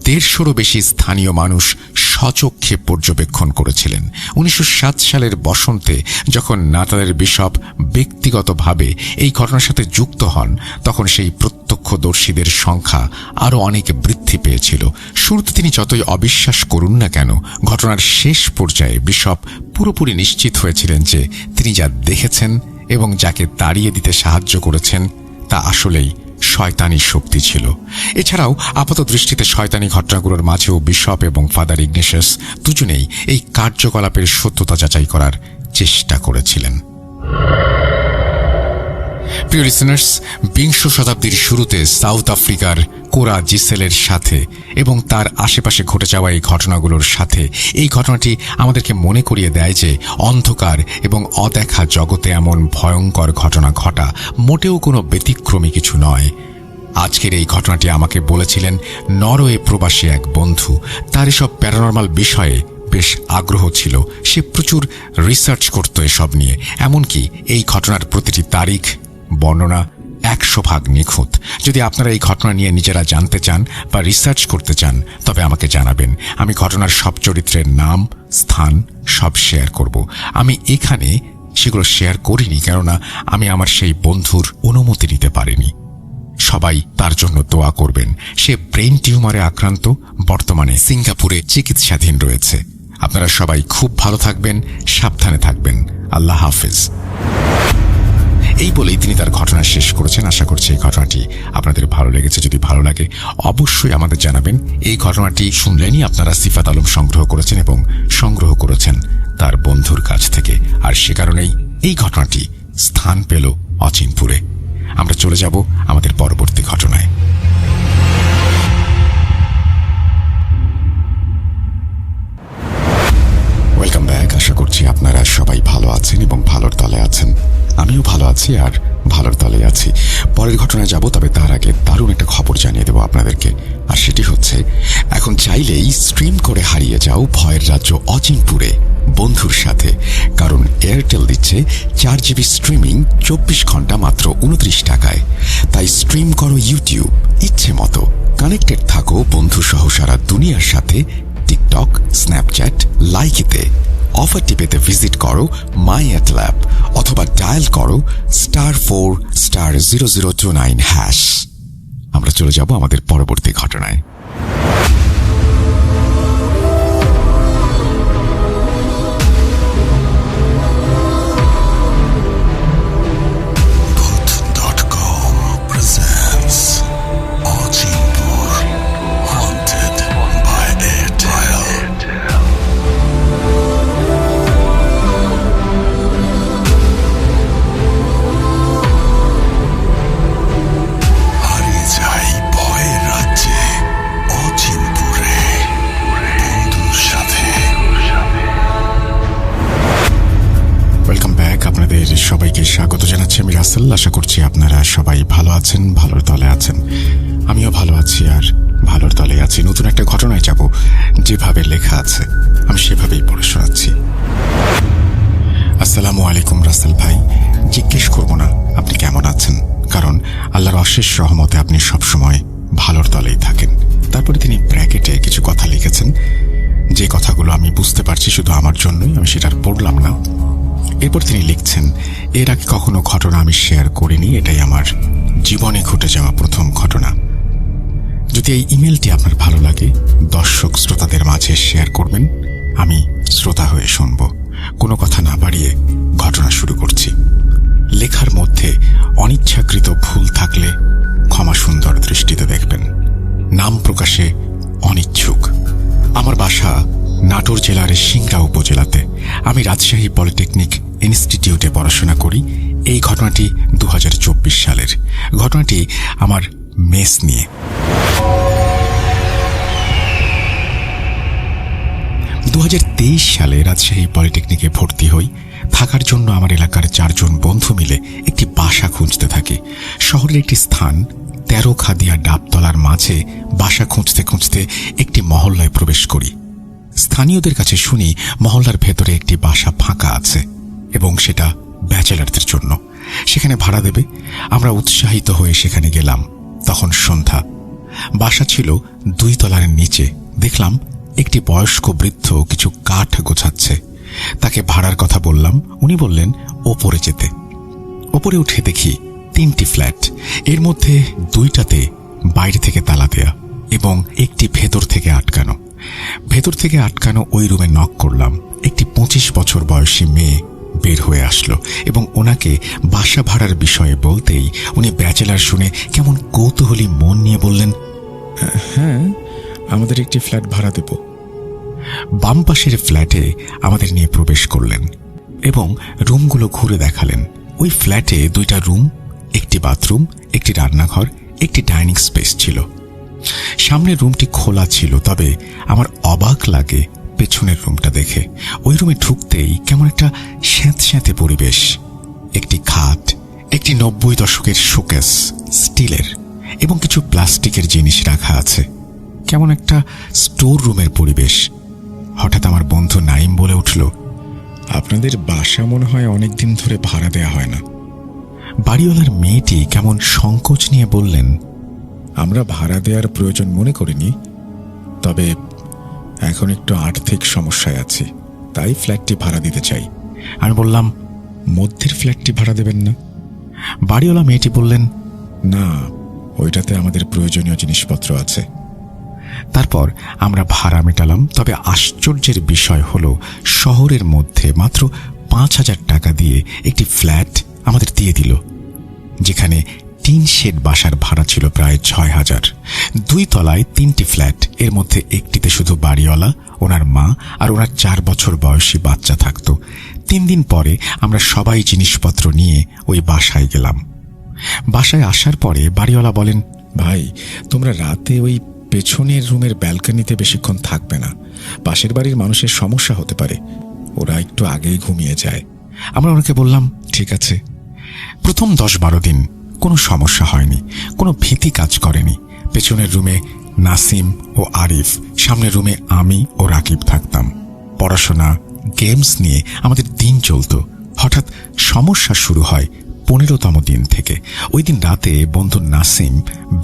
[SPEAKER 1] 150-রও বেশি স্থানীয় মানুষ স্বচক্ষে পর্যবেক্ষণ করেছিলেন। 1907 সালের বসন্তে যখন নাটালের বিশপ ব্যক্তিগতভাবে এই ঘটনার সাথে যুক্ত হন তখন সেই প্রত্যক্ষদর্শীদের সংখ্যা আরও অনেক বৃদ্ধি পেয়েছিল। শুরুতে তিনি যতই অবিশ্বাস করুন না কেন, ঘটনার শেষ পর্যায়ে বিশপ পুরোপুরি নিশ্চিত হয়েছিলেন যে তিনি যা দেখেছেন এবং যাকে তাড়িয়ে দিতে সাহায্য করেছেন তা আসলেই শয়তানি শক্তি ছিল। এছাড়াও আপাত দৃষ্টিতে শয়তানি ঘটনাগুলোর মাঝেও বিশপ এবং ফাদার ইগনিশাস দুজনেই এই কার্যকলাপের সত্যতা যাচাই করার চেষ্টা করেছিলেন। প্রিয় লিসেনার্স, 20 শতাব্দীর শুরুতে সাউথ আফ্রিকার কোরা জিসেলের সাথে এবং তার আশেপাশে ঘটে যাওয়া এই ঘটনাগুলোর সাথে এই ঘটনাটি আমাদেরকে মনে করিয়ে দেয় যে অন্ধকার এবং অদেখা জগতে এমন ভয়ঙ্কর ঘটনা ঘটা মোটেও কোনো ব্যতিক্রমী কিছু নয়। আজকের এই ঘটনাটি আমাকে বলেছিলেন নরওয়ে প্রবাসী এক বন্ধু। তার এসব প্যারানরমাল বিষয়ে বেশ আগ্রহ ছিল। সে প্রচুর রিসার্চ করত এসব নিয়ে। এমনকি এই ঘটনার প্রতিটি তারিখ, বর্ণনা, 100% নিখুঁত। যদি আপনারা এই ঘটনা নিয়ে নিজেরা জানতে চান বা রিসার্চ করতে চান তবে আমাকে জানাবেন। আমি ঘটনার সব চরিত্রের নাম, স্থান সব শেয়ার করব। আমি এখানে সেগুলো শেয়ার করিনি কেননা আমি আমার সেই বন্ধুর অনুমতি নিতে পারিনি। সবাই তার জন্য দোয়া করবেন। সে ব্রেন টিউমারে আক্রান্ত, বর্তমানে সিঙ্গাপুরে চিকিৎসাধীন রয়েছে। আপনারা সবাই খুব ভালো থাকবেন, সাবধানে থাকবেন। আল্লাহ হাফেজ। এই বলেই তিনি তার ঘটনা শেষ করেছেন। আশা করছি এই ঘটনাটি আপনাদের ভালো লেগেছে। যদি ভালো লাগে অবশ্যই আমাদের জানাবেন। এই ঘটনাটি শুনলেনই আপনারা সিফাত আলম সংগ্রহ করেছেন এবং সংগ্রহ করেছেন তার বন্ধুর কাছ থেকে। আর সে কারণেই এই ঘটনাটি স্থান পেল অচিনপুরে। আমরা চলে যাব আমাদের পরবর্তী ঘটনায়। Welcome back. আশা করছি আপনারা সবাই ভালো আছেন এবং ভালোর তলে আছেন। আমিও ভালো আছি আর ভালোর তলে আছি। পরের ঘটনায় যাব, তবে তার আগে দারুণ একটা খবর জানিয়ে দেব আপনাদেরকে। আর সেটি হচ্ছে, এখন চাইলেই স্ট্রিম করে হারিয়ে যাও ভয়ের রাজ্য অচিনপুরে বন্ধুর সাথে। কারণ এয়ারটেল দিচ্ছে 4 GB স্ট্রিমিং 24 ঘন্টা মাত্র 29 টাকায়। তাই স্ট্রিম করো ইউটিউব ইচ্ছে মতো, কানেক্টেড থাকো বন্ধু সহ সারা দুনিয়ার সাথে। টিকটক, স্ন্যাপচ্যাট, লাইকিতে। অফারটি পেতে ভিজিট করো মাই এয়ারটেল অ্যাপ অথবা ডায়াল করো *4*0029#। আমরা চলে যাব আমাদের পরবর্তী ঘটনায়। সবাইকে স্বাগত জানাচ্ছি। আমি রাসেল। আশা করছি আপনারা সবাই ভালো আছেন, ভালোর তলে আছেন। আমিও ভালো আছি আর ভালোর তলে আছি। নতুন একটা ঘটনায় যাব। যেভাবে লেখা আছে আমি সেভাবেই পড়ে শোনাচ্ছি। আসসালামু আলাইকুম রাসেল ভাই। জিজ্ঞেস করব না আপনি কেমন আছেন, কারণ আল্লাহর অশেষ রহমতে আপনি সবসময় ভালোর তলেই থাকেন। তারপরে তিনি ব্র্যাকেটে কিছু কথা লিখেছেন, যে কথাগুলো আমি বুঝতে পারছি শুধু আমার জন্যই, আমি সেটা আর পড়লাম না। এরপর তিনি লিখছেন, এর আগে কখনো ঘটনা আমি শেয়ার করিনি, এটাই আমার জীবনে ঘটে যাওয়া প্রথম ঘটনা। যদি এই ইমেলটি আপনার ভালো লাগে দর্শক শ্রোতাদের মাঝে শেয়ার করবেন। আমি শ্রোতা হয়ে শুনব। কোনো কথা না বাড়িয়ে ঘটনা শুরু করছি। লেখার মধ্যে অনিচ্ছাকৃত ভুল থাকলে ক্ষমা সুন্দর দৃষ্টিতে দেখবেন। নাম প্রকাশে অনিচ্ছুক। আমার বাসা নাটোর জেলার সিংড়া উপজেলাতে। আমি রাজশাহী পলিটেকনিক ইনস্টিটিউটে পড়াশোনা করি। এই ঘটনাটি 2024 সালের। ঘটনাটি আমার মেস নিয়ে। 2023 সালে রাজশাহী পলিটেকনিকে ভর্তি হই। থাকার জন্য আমার এলাকার 4 জন বন্ধু মিলে একটি বাসা খুঁজতে থাকি। শহরের একটি স্থান 13 খাদিয়া ডাবতলার মাঝে বাসা খুঁজতে খুঁজতে একটি মহল্লায় প্রবেশ করি। স্থানীয়দের কাছে শুনি মহল্লার ভেতরে একটি বাসা ফাঁকা আছে এবং সেটা ব্যাচেলারদের জন্য, সেখানে ভাড়া দেবে। আমরা উৎসাহিত হয়ে সেখানে গেলাম। তখন সন্ধ্যা। বাসা ছিল 2 তলার নিচে। দেখলাম একটি বয়স্ক বৃদ্ধ কিছু কাঠ গোছাচ্ছে। তাকে ভাড়ার কথা বললাম। উনি বললেন ওপরে যেতে। ওপরে উঠে দেখি 3টি ফ্ল্যাট। এর মধ্যে 2টাতে বাইরে থেকে তালা দেয়া এবং একটি ভেতর থেকে আটকানো। ভেতর থেকে আটকানো ওই রুমে নক করলাম। একটি 25 বছর বয়সী মেয়ে বের হয়ে আসলো এবং ওনাকে বাসা ভাড়ার বিষয়ে বলতেই উনি ব্যাচেলার শুনে কেমন কৌতূহলী মন নিয়ে বললেন, হ্যাঁ, আমাদের একটি ফ্ল্যাট ভাড়া দেব। বাম পাশের ফ্ল্যাটে আমাদের নিয়ে প্রবেশ করলেন এবং রুমগুলো ঘুরে দেখালেন। ওই ফ্ল্যাটে 2টা রুম, একটি বাথরুম, একটি রান্নাঘর, একটি ডাইনিং স্পেস ছিল। সামনের রুমটি খোলা ছিল, তবে আমার অবাক লাগে পেছনের রুমটা দেখে। ওই রুমে ঢুকতেই কেমন একটা স্যাঁতস্যাঁতে পরিবেশ। একটি খাট, একটি 90 দশকের শোকেস স্টিলের এবং কিছু প্লাস্টিকের জিনিস রাখা আছে। কেমন একটা স্টোর রুমের পরিবেশ। হঠাৎ আমার বন্ধু নাইম বলে উঠল, আপনাদের বাসা মনে হয় অনেকদিন ধরে ভাড়া দেয়া হয় না। বাড়িওয়ালার মেয়েটি কেমন সংকোচ নিয়ে বললেন,
[SPEAKER 2] আমরা ভাড়া দেওয়ার প্রয়োজন মনে করিনি, তবে এখন একটু আর্থিক সমস্যায় আছি, তাই ফ্ল্যাটটি ভাড়া দিতে চাই।
[SPEAKER 1] আমি বললাম,
[SPEAKER 2] মধ্যের ফ্ল্যাটটি ভাড়া দেবেন না?
[SPEAKER 1] বাড়িওয়ালা মেয়েটি বললেন,
[SPEAKER 2] না, ওইটাতে আমাদের প্রয়োজনীয় জিনিসপত্র আছে।
[SPEAKER 1] তারপর আমরা ভাড়া মেটালাম। তবে আশ্চর্যের বিষয় হলো, শহরের মধ্যে মাত্র 5,000 টাকা দিয়ে একটি ফ্ল্যাট আমাদের দিয়ে দিল, যেখানে 3 শেড বাসার ভাড়া ছিল প্রায় 6,000। 2 তলায় 3টি ফ্ল্যাট, এর মধ্যে একটিতে শুধু বাড়িওয়ালা, ওনার মা আর ওনার 4 বছর বয়সী বাচ্চা থাকত। 3 দিন পরে আমরা সবাই জিনিসপত্র নিয়ে ওই বাসায় গেলাম। বাসায় আসার পরে বাড়িওয়ালা বলেন,
[SPEAKER 2] ভাই, তোমরা রাতে ওই পেছনের রুমের ব্যালকনিতে বেশিক্ষণ থাকবে না, পাশের বাড়ির মানুষের সমস্যা হতে পারে, ওরা একটু আগেই ঘুমিয়ে যায়।
[SPEAKER 1] আমরা ওনাকে বললাম, ঠিক আছে। প্রথম 10-12 দিন কোনো সমস্যা হয়নি, কোনো ভীতি কাজ করেনি। পেছনের রুমে নাসিম ও আরিফ, সামনের রুমে আমি ও রাকিব থাকতাম। পড়াশোনা, গেমস নিয়ে আমাদের দিন চলত। হঠাৎ সমস্যা শুরু হয় 15তম দিন থেকে। ওই দিন রাতে বন্ধু নাসিম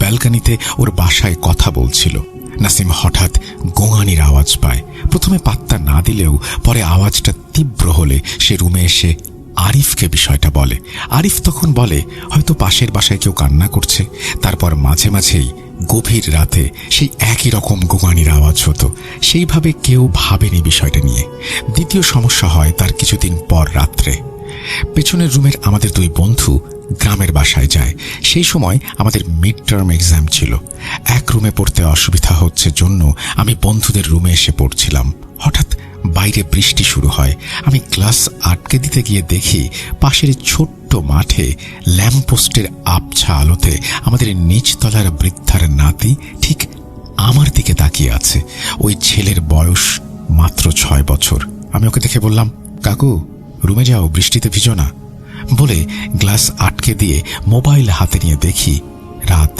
[SPEAKER 1] ব্যালকনিতে ওর বাসায় কথা বলছিল। নাসিম হঠাৎ গোঙানির আওয়াজ পায়। প্রথমে পাত্তা না দিলেও পরে আওয়াজটা তীব্র হলে সে রুমে এসে আরিফকে বিষয়টা বলে। আরিফ তখন বলে, হয়তো পাশের বাসায় কেউ কান্না করছে। তারপর মাঝে মাঝেই গভীর রাতে সেই একই রকম গোঙানির আওয়াজ হতো। সেইভাবে কেউ ভাবেনি বিষয়টা নিয়ে। দ্বিতীয় সমস্যা হয় তার কিছুদিন পর রাত্রে। পেছনের রুমের আমাদের 2 বন্ধু গ্রামের বাসায় যায়। সেই সময় আমাদের মিড টার্ম এক্সাম ছিল। এক রুমে পড়তে অসুবিধা হচ্ছে জন্য আমি বন্ধুদের রুমে এসে পড়ছিলাম। হঠাৎ বাইরে বৃষ্টি শুরু হয়। আমি ক্লাস আটকে দিতে গিয়ে দেখি পাশের ছোট্ট মাঠে ল্যাম্পপোস্টের আবছা আলোতে আমাদের নিচতলার বৃদ্ধার নাতি ঠিক আমার দিকে তাকিয়ে আছে। ওই ছেলের বয়স মাত্র 6 বছর। আমি ওকে দেখে বললাম, কাকু, রুমে যাও, বৃষ্টিতে ভিজো না। বলে গ্লাস আটকে দিয়ে মোবাইল হাতে নিয়ে দেখি রাত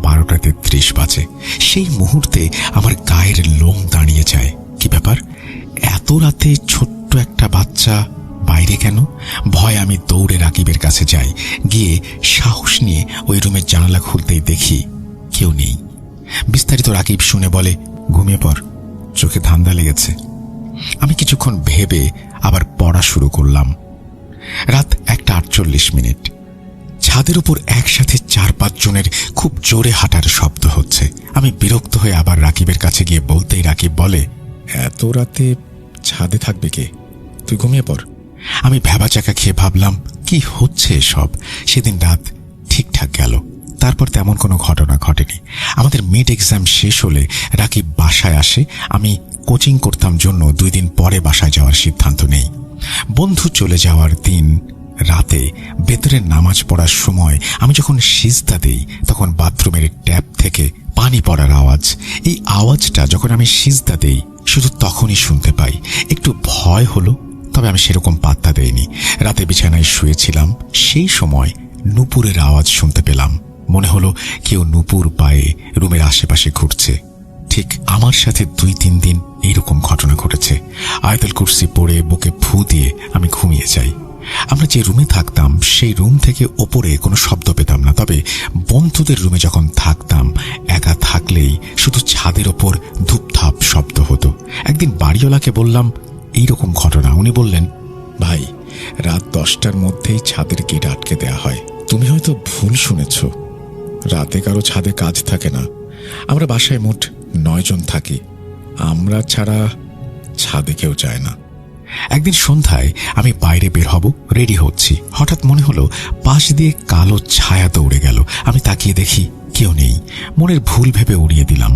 [SPEAKER 1] 12:33 বাজে। সেই মুহূর্তে আমার গায়ের লোম দাঁড়িয়ে যায়। কি ব্যাপার, এত রাতে ছোট্ট একটা বাচ্চা বাইরে কেন? ভয় আমি দৌড়ে রাকিবের কাছে যাই। গিয়ে সাহস নিয়ে ওই রুমের জানালা খুলতেই দেখি কেউ নেই। বিস্তারিত রাকিব শুনে বলে, ঘুমিয়ে পড়, চোখে ধান্দা লেগেছে। আমি কিছুক্ষণ ভেবে আবার পড়া শুরু করলাম। রাত 1:48। ছাদের উপর একসাথে 4-5 জনের খুব জোরে হাঁটার শব্দ হচ্ছে। আমি বিরক্ত হয়ে আবার রাকিবের কাছে গিয়ে বলতেই রাকিব বলে,
[SPEAKER 2] এত রাতে ছাদে থাকবে কে? তুই ঘুমিয়ে পড়।
[SPEAKER 1] আমি ভ্যাবাচাকা খেয়ে ভাবলাম, কি হচ্ছে এসব? সেদিন রাত ঠিকঠাক গেল। তারপর তেমন কোনো ঘটনা ঘটেনি। আমাদের মিড এক্সাম শেষ হলে রাকিব বাসায় আসে। আমি কোচিং করতাম জন্য 2 দিন পরে বাসায় যাওয়ার সিদ্ধান্ত নেই। বন্ধু চলে যাওয়ার দিন রাতে বেতরের নামাজ পড়ার সময় আমি যখন সিজদা দেই, তখন বাথরুমের ট্যাপ থেকে পানি পড়ার আওয়াজ। এই আওয়াজটা যখন আমি সিজদা দেই শুধু তখনই শুনতে পাই। একটু ভয় হলো, তবে আমি সেরকম পাত্তা দেইনি। রাতে বিছানায় শুয়েছিলাম, সেই সময় নূপুরের আওয়াজ শুনতে পেলাম। মনে হলো কেউ নূপুর পায়ে রুমের আশেপাশে ঘুরছে। ঠিক আমার সাথে 2-3 দিন এইরকম ঘটনা ঘটেছে। আয়াতুল কুরসি পড়ে বুকে ফু দিয়ে আমি ঘুমিয়ে যাই। আমরা যে রুমে থাকতাম সেই রুম থেকে ওপরে কোনো শব্দ পেতাম না, তবে বন্ধুদের রুমে যখন থাকতাম একা থাকলেই শুধু ছাদের ওপর ধূপধাপ শব্দ হতো। একদিন বাড়িওয়ালাকে বললাম এইরকম ঘটনা। উনি বললেন,
[SPEAKER 2] ভাই, রাত 10টার মধ্যেই ছাদের গেট আটকে দেয়া হয়। তুমি হয়তো ভুল শুনেছ, রাতে কারো ছাদে কাজ থাকে না। আমরা বাসায় মোট 9 জন থাকি, আমরা ছাড়া ছাদে কেউ যায় না।
[SPEAKER 1] একদিন সন্ধ্যায় আমি বাইরে বের হব, রেডি হচ্ছি। হঠাৎ মনে হলো পাশ দিয়ে কালো ছায়া দৌড়ে গেল। আমি তাকিয়ে দেখি কেউ নেই। মনের ভুল ভেবে উড়িয়ে দিলাম।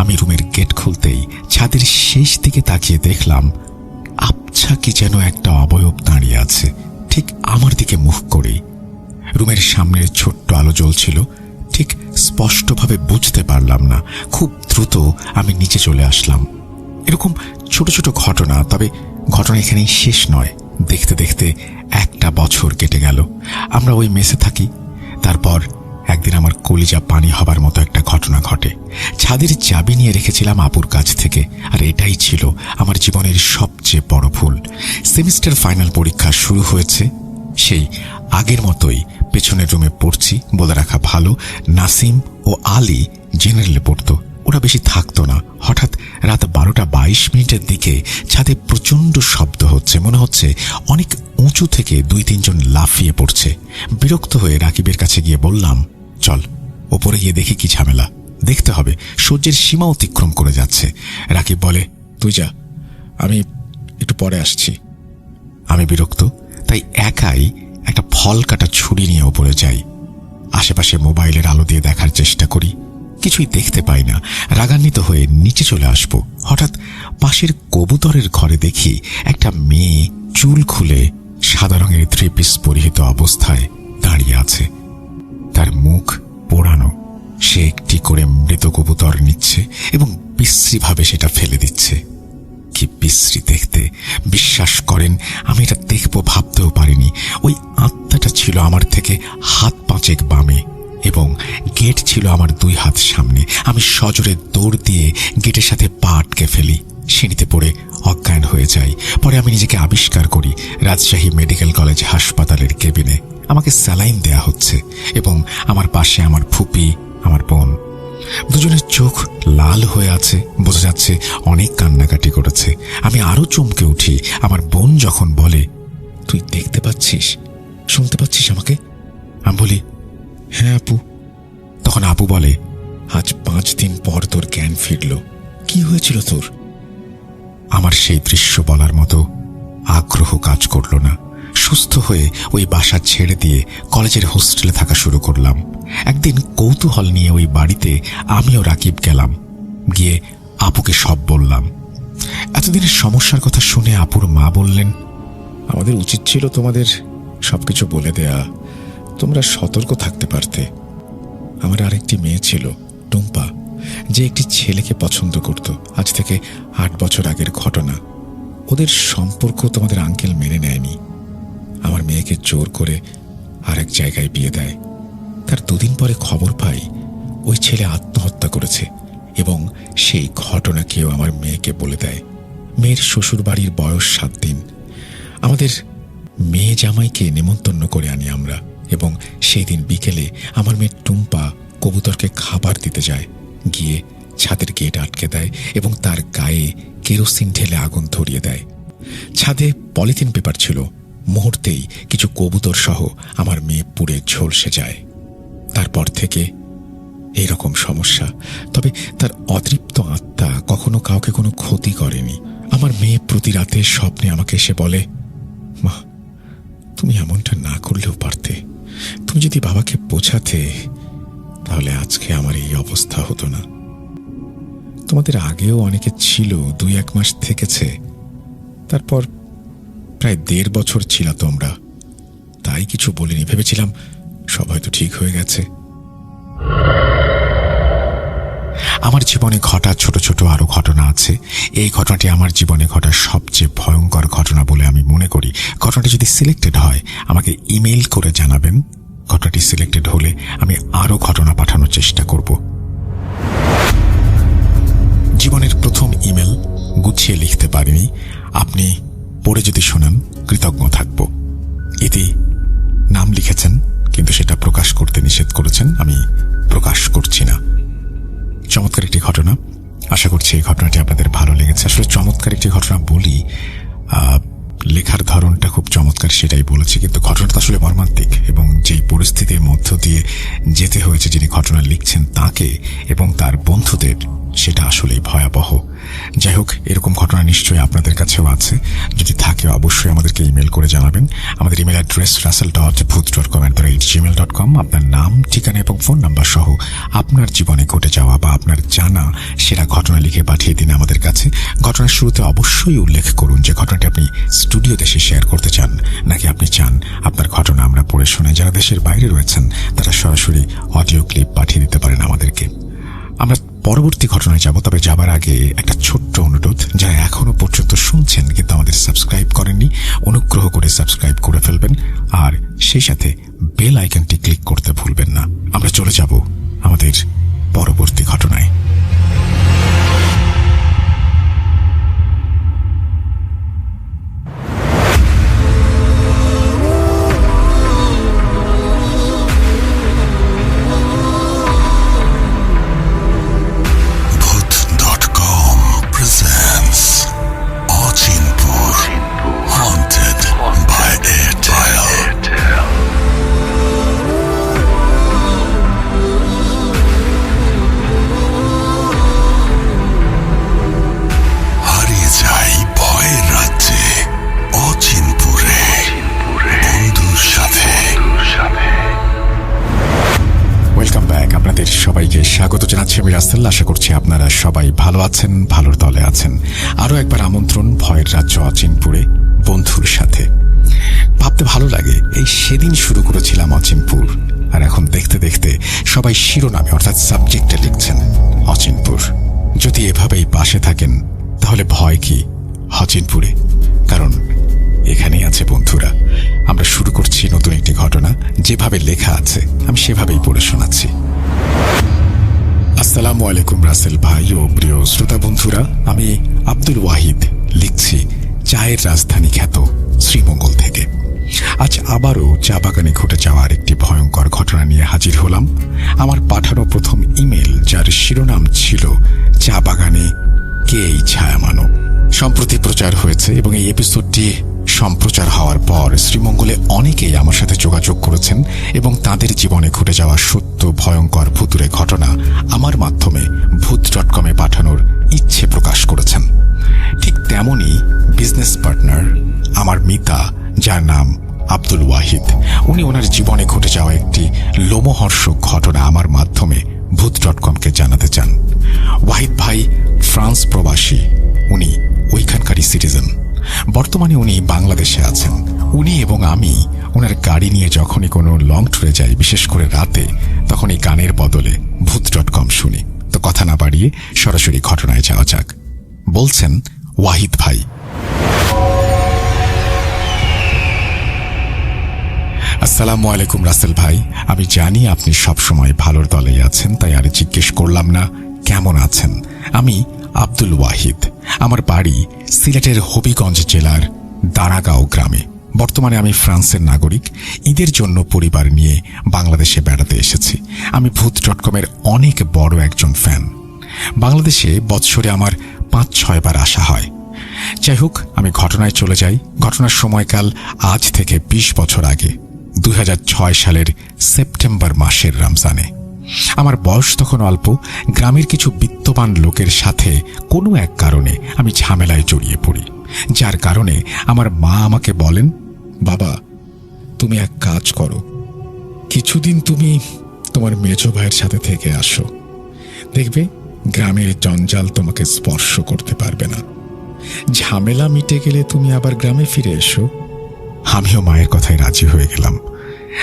[SPEAKER 1] আমি রুমের গেট খুলতেই ছাদের শেষ দিকে তাকিয়ে দেখলাম আবছা কি যেন একটা অবয়ব দাঁড়িয়ে আছে ঠিক আমার দিকে মুখ করেই। রুমের সামনের ছোট্ট আলো জ্বলছিল, ঠিক স্পষ্টভাবে বুঝতে পারলাম না। খুব দ্রুত আমি নিচে চলে আসলাম। এরকম ছোট ছোট ঘটনা, তবে ঘটনা এখানেই শেষ নয়। দেখতে দেখতে 1টা বছর কেটে গেল। আমরা ওই মেসে থাকি। তারপর একদিন আমার কলিজা পানি হবার মতো একটা ঘটনা ঘটে। ছাদের চাবি নিয়ে রেখেছিলাম আপুর কাছ থেকে, আর এটাই ছিল আমার জীবনের সবচেয়ে বড় ভুল। সেমিস্টার ফাইনাল পরীক্ষা শুরু হয়েছে। সেই আগের মতোই পেছনের রুমে পড়ছি। বলে রাখা ভালো, নাসিম ও আলী জেনারেলে পড়তো, ওরা বেশি থাকতো না। হঠাৎ রাত 12:22 দিকে ছাদে প্রচণ্ড শব্দ হচ্ছে, মনে হচ্ছে অনেক উঁচু থেকে 2-3 জন লাফিয়ে পড়ছে। বিরক্ত হয়ে রাকিবের কাছে গিয়ে বললাম, চল ওপরে গিয়ে দেখি কি ঝামেলা, দেখতে হবে, সহ্যের সীমা অতিক্রম করে যাচ্ছে। রাকিব বলে,
[SPEAKER 2] তুই যা, আমি একটু পরে আসছি।
[SPEAKER 1] আমি বিরক্ত, তাই একাই একটা ফল কাটা ছুরি নিয়ে ওপরে যাই। আশেপাশে মোবাইলের আলো দিয়ে দেখার চেষ্টা করি, কিছুই দেখতে পাই না। রাগান্বিত হয়ে নিচে চলে আসব। হঠাৎ পাশের কবুতরের ঘরে দেখি একটা মেয়ে চুল খুলে সাদা রঙের 3 পিস পরিহিত অবস্থায় দাঁড়িয়ে আছে। তার মুখ পোড়ানো, সে একটি করে মৃত কবুতর নিচ্ছে এবং বিশ্রীভাবে সেটা ফেলে দিচ্ছে। কি বিশ্রী দেখতে! বিশ্বাস করেন, আমি এটা দেখবো ভাবতেও পারিনি। ওই আত্মাটা ছিল আমার থেকে হাত 5 বামে এবং গেট ছিল আমার 2 হাত সামনে। আমি সজোরে দৌড় দিয়ে গেটের সাথে পা আটকে ফেলি, সিঁড়িতে পড়ে অজ্ঞান হয়ে যাই। পরে আমি নিজেকে আবিষ্কার করি রাজশাহী মেডিকেল কলেজ হাসপাতালের কেবিনে। আমাকে স্যালাইন দেয়া হচ্ছে এবং আমার পাশে আমার ফুপি, আমার বোন। দুজনের চোখ লাল হয়ে আছে, বোঝা যাচ্ছে অনেক কান্নাকাটি করেছে। আমি আরো চমকে উঠি আমার বোন যখন বলে,
[SPEAKER 2] তুই দেখতে পাচ্ছিস, শুনতে পাচ্ছিস আমাকে?
[SPEAKER 1] আমি বলি,
[SPEAKER 2] হ্যাঁ আপু।
[SPEAKER 1] তখন আপু বলে,
[SPEAKER 2] আজ 5 দিন পর তোর জ্ঞান ফিরল, কি হয়েছিল তোর?
[SPEAKER 1] আমার সেই দৃশ্য বলার মতো আগ্রহ কাজ করল না। সুস্থ হয়ে ওই বাসা ছেড়ে দিয়ে কলেজের হোস্টেলে থাকা শুরু করলাম। একদিন কৌতূহল নিয়ে ওই বাড়িতে আমিও রাকিব গেলাম। গিয়ে আপুকে সব বললাম। এতদিনের সমস্যার কথা শুনে আপুর মা বললেন,
[SPEAKER 2] আমাদের উচিত ছিল তোমাদের সবকিছু বলে দেয়া, তোমরা সতর্ক থাকতে পারতে। আমার আরেকটি মেয়ে ছিল, টুম্পা, যে একটি ছেলেকে পছন্দ করত। আজ থেকে 8 বছর আগের ঘটনা। ওদের সম্পর্ক তোমাদের আঙ্কেল মেনে নেয়নি। আমার মেয়েকে জোর করে আরেক জায়গায় বিয়ে দেয়। তার 2 দিন পরে খবর পাই ওই ছেলে আত্মহত্যা করেছে এবং সেই ঘটনা কেউ আমার মেয়েকে বলে দেয়। মেয়ের শ্বশুর বাড়ির বয়স 7 দিন। আমাদের মেয়ে জামাইকে নেমন্তন্ন করে আনি আমরা এবং সেই দিন বিকেলে আমার মেয়ে টুম্পা কবুতরকে খাবার দিতে যায়। গিয়ে ছাদের গেট আটকে দেয় এবং তার গায়ে কেরোসিন ঢেলে আগুন ধরিয়ে দেয়। ছাদে পলিথিন পেপার ছিল। মুহূর্তেই কিছু কবুতর সহ আমার মেয়ে পুড়ে ঝলসে যায়। তারপর থেকে এইরকম সমস্যা। তবে তার অতৃপ্ত আত্মা কখনো কাউকে কোনো ক্ষতি করেনি। আমার মেয়ে প্রতি রাতে স্বপ্নে আমাকে এসে বলে, মা, তুমি এমনটা না করলেও পারতে। তুমি যদি বাবাকে বোঝাতে, তাহলে আজকে আমার এই অবস্থা হতো না। তোমাদের আগেও অনেকে ছিল, 2-1 মাস থেকেছে। তারপর প্রায় 1.5 বছর ছিল তোমরা। তাই কিছু বলিনি, ভেবেছিলাম সব হয়তো ঠিক হয়ে গেছে।
[SPEAKER 1] আমার জীবনে ঘটা ছোট ছোট আরো ঘটনা আছে। এই ঘটনাটি আমার জীবনে ঘটা সবচেয়ে ভয়ঙ্কর ঘটনা বলে আমি মনে করি। ঘটনাটি যদি সিলেক্টেড হয় আমাকে ইমেইল করে জানাবেন। ঘটনাটি সিলেক্টেড হলে আমি আরো ঘটনা পাঠানোর চেষ্টা করব। জীবনের প্রথম ইমেল, গুছিয়ে লিখতে পারিনি। আপনি পড়ে যদি শোনান কৃতজ্ঞ থাকব। ইতি নাম লিখেছেন, কিন্তু সেটা প্রকাশ করতে নিষেধ করেছেন, আমি প্রকাশ করছি না। চমৎকার একটি ঘটনা, আশা করছি এই ঘটনাটি আপনাদের ভালো লেগেছে। আসলে চমৎকার একটি ঘটনা বলি, লেখার ধরনটা খুব চমৎকার সেটাই বলেছি, কিন্তু ঘটনাটা আসলে মর্মান্তিক এবং যেই পরিস্থিতির মধ্য দিয়ে যেতে হয়েছে যিনি ঘটনা লিখছেন তাকে এবং তার বন্ধুদের, সেটা আসলেই ভয়াবহ। যাই হোক, এরকম ঘটনা নিশ্চয়ই আপনাদের কাছেও আছে। যদি থাকে অবশ্যই আমাদেরকে ইমেল করে জানাবেন। আমাদের ইমেল অ্যাড্রেস russell.bhoot.com@gmail.com। আপনার নাম, ঠিকানা এবং ফোন নাম্বার সহ আপনার জীবনে ঘটে যাওয়া বা আপনার জানা সেরা ঘটনা লিখে পাঠিয়ে দিন আমাদের কাছে। ঘটনার শুরুতে অবশ্যই উল্লেখ করুন যে ঘটনাটি আপনি স্টুডিও দেশে শেয়ার করতে চান, নাকি আপনি চান আপনার ঘটনা আমরা পড়ে শুনে। যারা দেশের বাইরে রয়েছেন তারা সরাসরি অডিও ক্লিপ পাঠিয়ে দিতে পারেন আমাদেরকে। আমরা পরবর্তী ঘটনায় যাব, তবে যাবার আগে একটা ছোট্ট অনুরোধ, যারা এখনো পর্যন্ত শুনছেন কিন্তু আমাদের সাবস্ক্রাইব করেননি, অনুগ্রহ করে সাবস্ক্রাইব করে ফেলবেন আর সেই সাথে বেল আইকনটি ক্লিক করতে ভুলবেন না। আমরা চলে যাব আমাদের পরবর্তী ঘটনায়। স্বাগত জানাচ্ছি আমি রাসেল। আশা করছি আপনারা সবাই ভালো আছেন, ভালোর দলে আছেন। আরও একবার আমন্ত্রণ ভয়ের রাজ্য অচিনপুরে বন্ধুর সাথে। ভাবতে ভালো লাগে, এই সেদিন শুরু করেছিলাম অচিনপুর, আর এখন দেখতে দেখতে সবাই শিরোনামে অর্থাৎ সাবজেক্টে লিখছেন অচিনপুর। যদি এভাবেই পাশে থাকেন তাহলে ভয় কি অচিনপুরে? কারণ এখানেই আছে বন্ধুরা। আমরা শুরু করছি নতুন একটি ঘটনা, যেভাবে লেখা আছে আমি সেভাবেই পড়ে শোনাচ্ছি। আসসালামু আলাইকুম রাসেল ভাই ও প্রিয় শ্রোতা বন্ধুরা, আমি আব্দুল ওয়াহিদ লিখছি চায়ের রাজধানী খ্যাত শ্রীমঙ্গল থেকে। আজ আবারও চা বাগানে ঘটে যাওয়ার একটি ভয়ঙ্কর ঘটনা নিয়ে হাজির হলাম। আমার পাঠানো প্রথম ইমেল, যার শিরোনাম ছিল চা বাগানে কে এই ছায়া মানব, সম্প্রতি প্রচার হয়েছে এবং এই এপিসোডটি সম্প্রচার হওয়ার পর শ্রীমঙ্গলে অনেকেই আমার সাথে যোগাযোগ করেছেন এবং তাদের জীবনে ঘটে যাওয়া সত্য ভয়ঙ্কর ভুতুরে ঘটনা আমার মাধ্যমে ভূত.com-এ পাঠানোর ইচ্ছে প্রকাশ করেছেন। ঠিক তেমনই বিজনেস পার্টনার আমার মিতা, যার নাম আব্দুল ওয়াহিদ, উনি ওনার জীবনে ঘটে যাওয়া একটি লোমহর্ষক ঘটনা আমার মাধ্যমে ভূত.com-কে জানাতে চান। ওয়াহিদ ভাই ফ্রান্স প্রবাসী, উনি ওইখানকারই সিটিজেন। বর্তমানে উনি বাংলাদেশে আছেন। উনি এবং আমি ওনার গাড়ি নিয়ে যখনই কোনো লং ট্যুরে যাই, বিশেষ করে রাতে, তখন এই গানের বদলে ভূত.com শুনি। তো কথা না বাড়িয়ে সরাসরি ঘটনায় যাওয়া যাক। বলছেন ওয়াহিদ ভাই। আসসালামু আলাইকুম রাসেল ভাই, আমি জানি আপনি সবসময় ভালোর দলেই আছেন, তাই আর জিজ্ঞেস করলাম না কেমন আছেন। আমি আব্দুল ওয়াহিদ, আমার বাড়ি সিলেটের হবিগঞ্জ জেলার দাঁড়াগাঁও গ্রামে। বর্তমানে আমি ফ্রান্সের নাগরিক। ঈদের জন্য পরিবার নিয়ে বাংলাদেশে বেড়াতে এসেছি। আমি ভূত.com-এর অনেক বড় একজন ফ্যান। বাংলাদেশে বৎসরে আমার ৫-৬ বার আসা হয়। যাই হোক, আমি ঘটনায় চলে যাই। ঘটনার সময়কাল আজ থেকে ২০ বছর আগে, ২০০৬ সালের সেপ্টেম্বর মাসের রমজানে। আমার বয়স তখন অল্প। গ্রামের কিছু বিত্তবান লোকের সাথে কোনো এক কারণে আমি ঝামেলায় জড়িয়ে পড়ি, যার কারণে আমার মা আমাকে বলেন, বাবা তুমি এক কাজ করো, কিছুদিন তুমি তোমার মেজো ভাইয়ের সাথে থেকে আসো, দেখবে গ্রামের জঞ্জাল তোমাকে স্পর্শ করতে পারবে না। ঝামেলা মিটে গেলে তুমি আবার গ্রামে ফিরে এসো। আমিও মায়ের কথায় রাজি হয়ে গেলাম।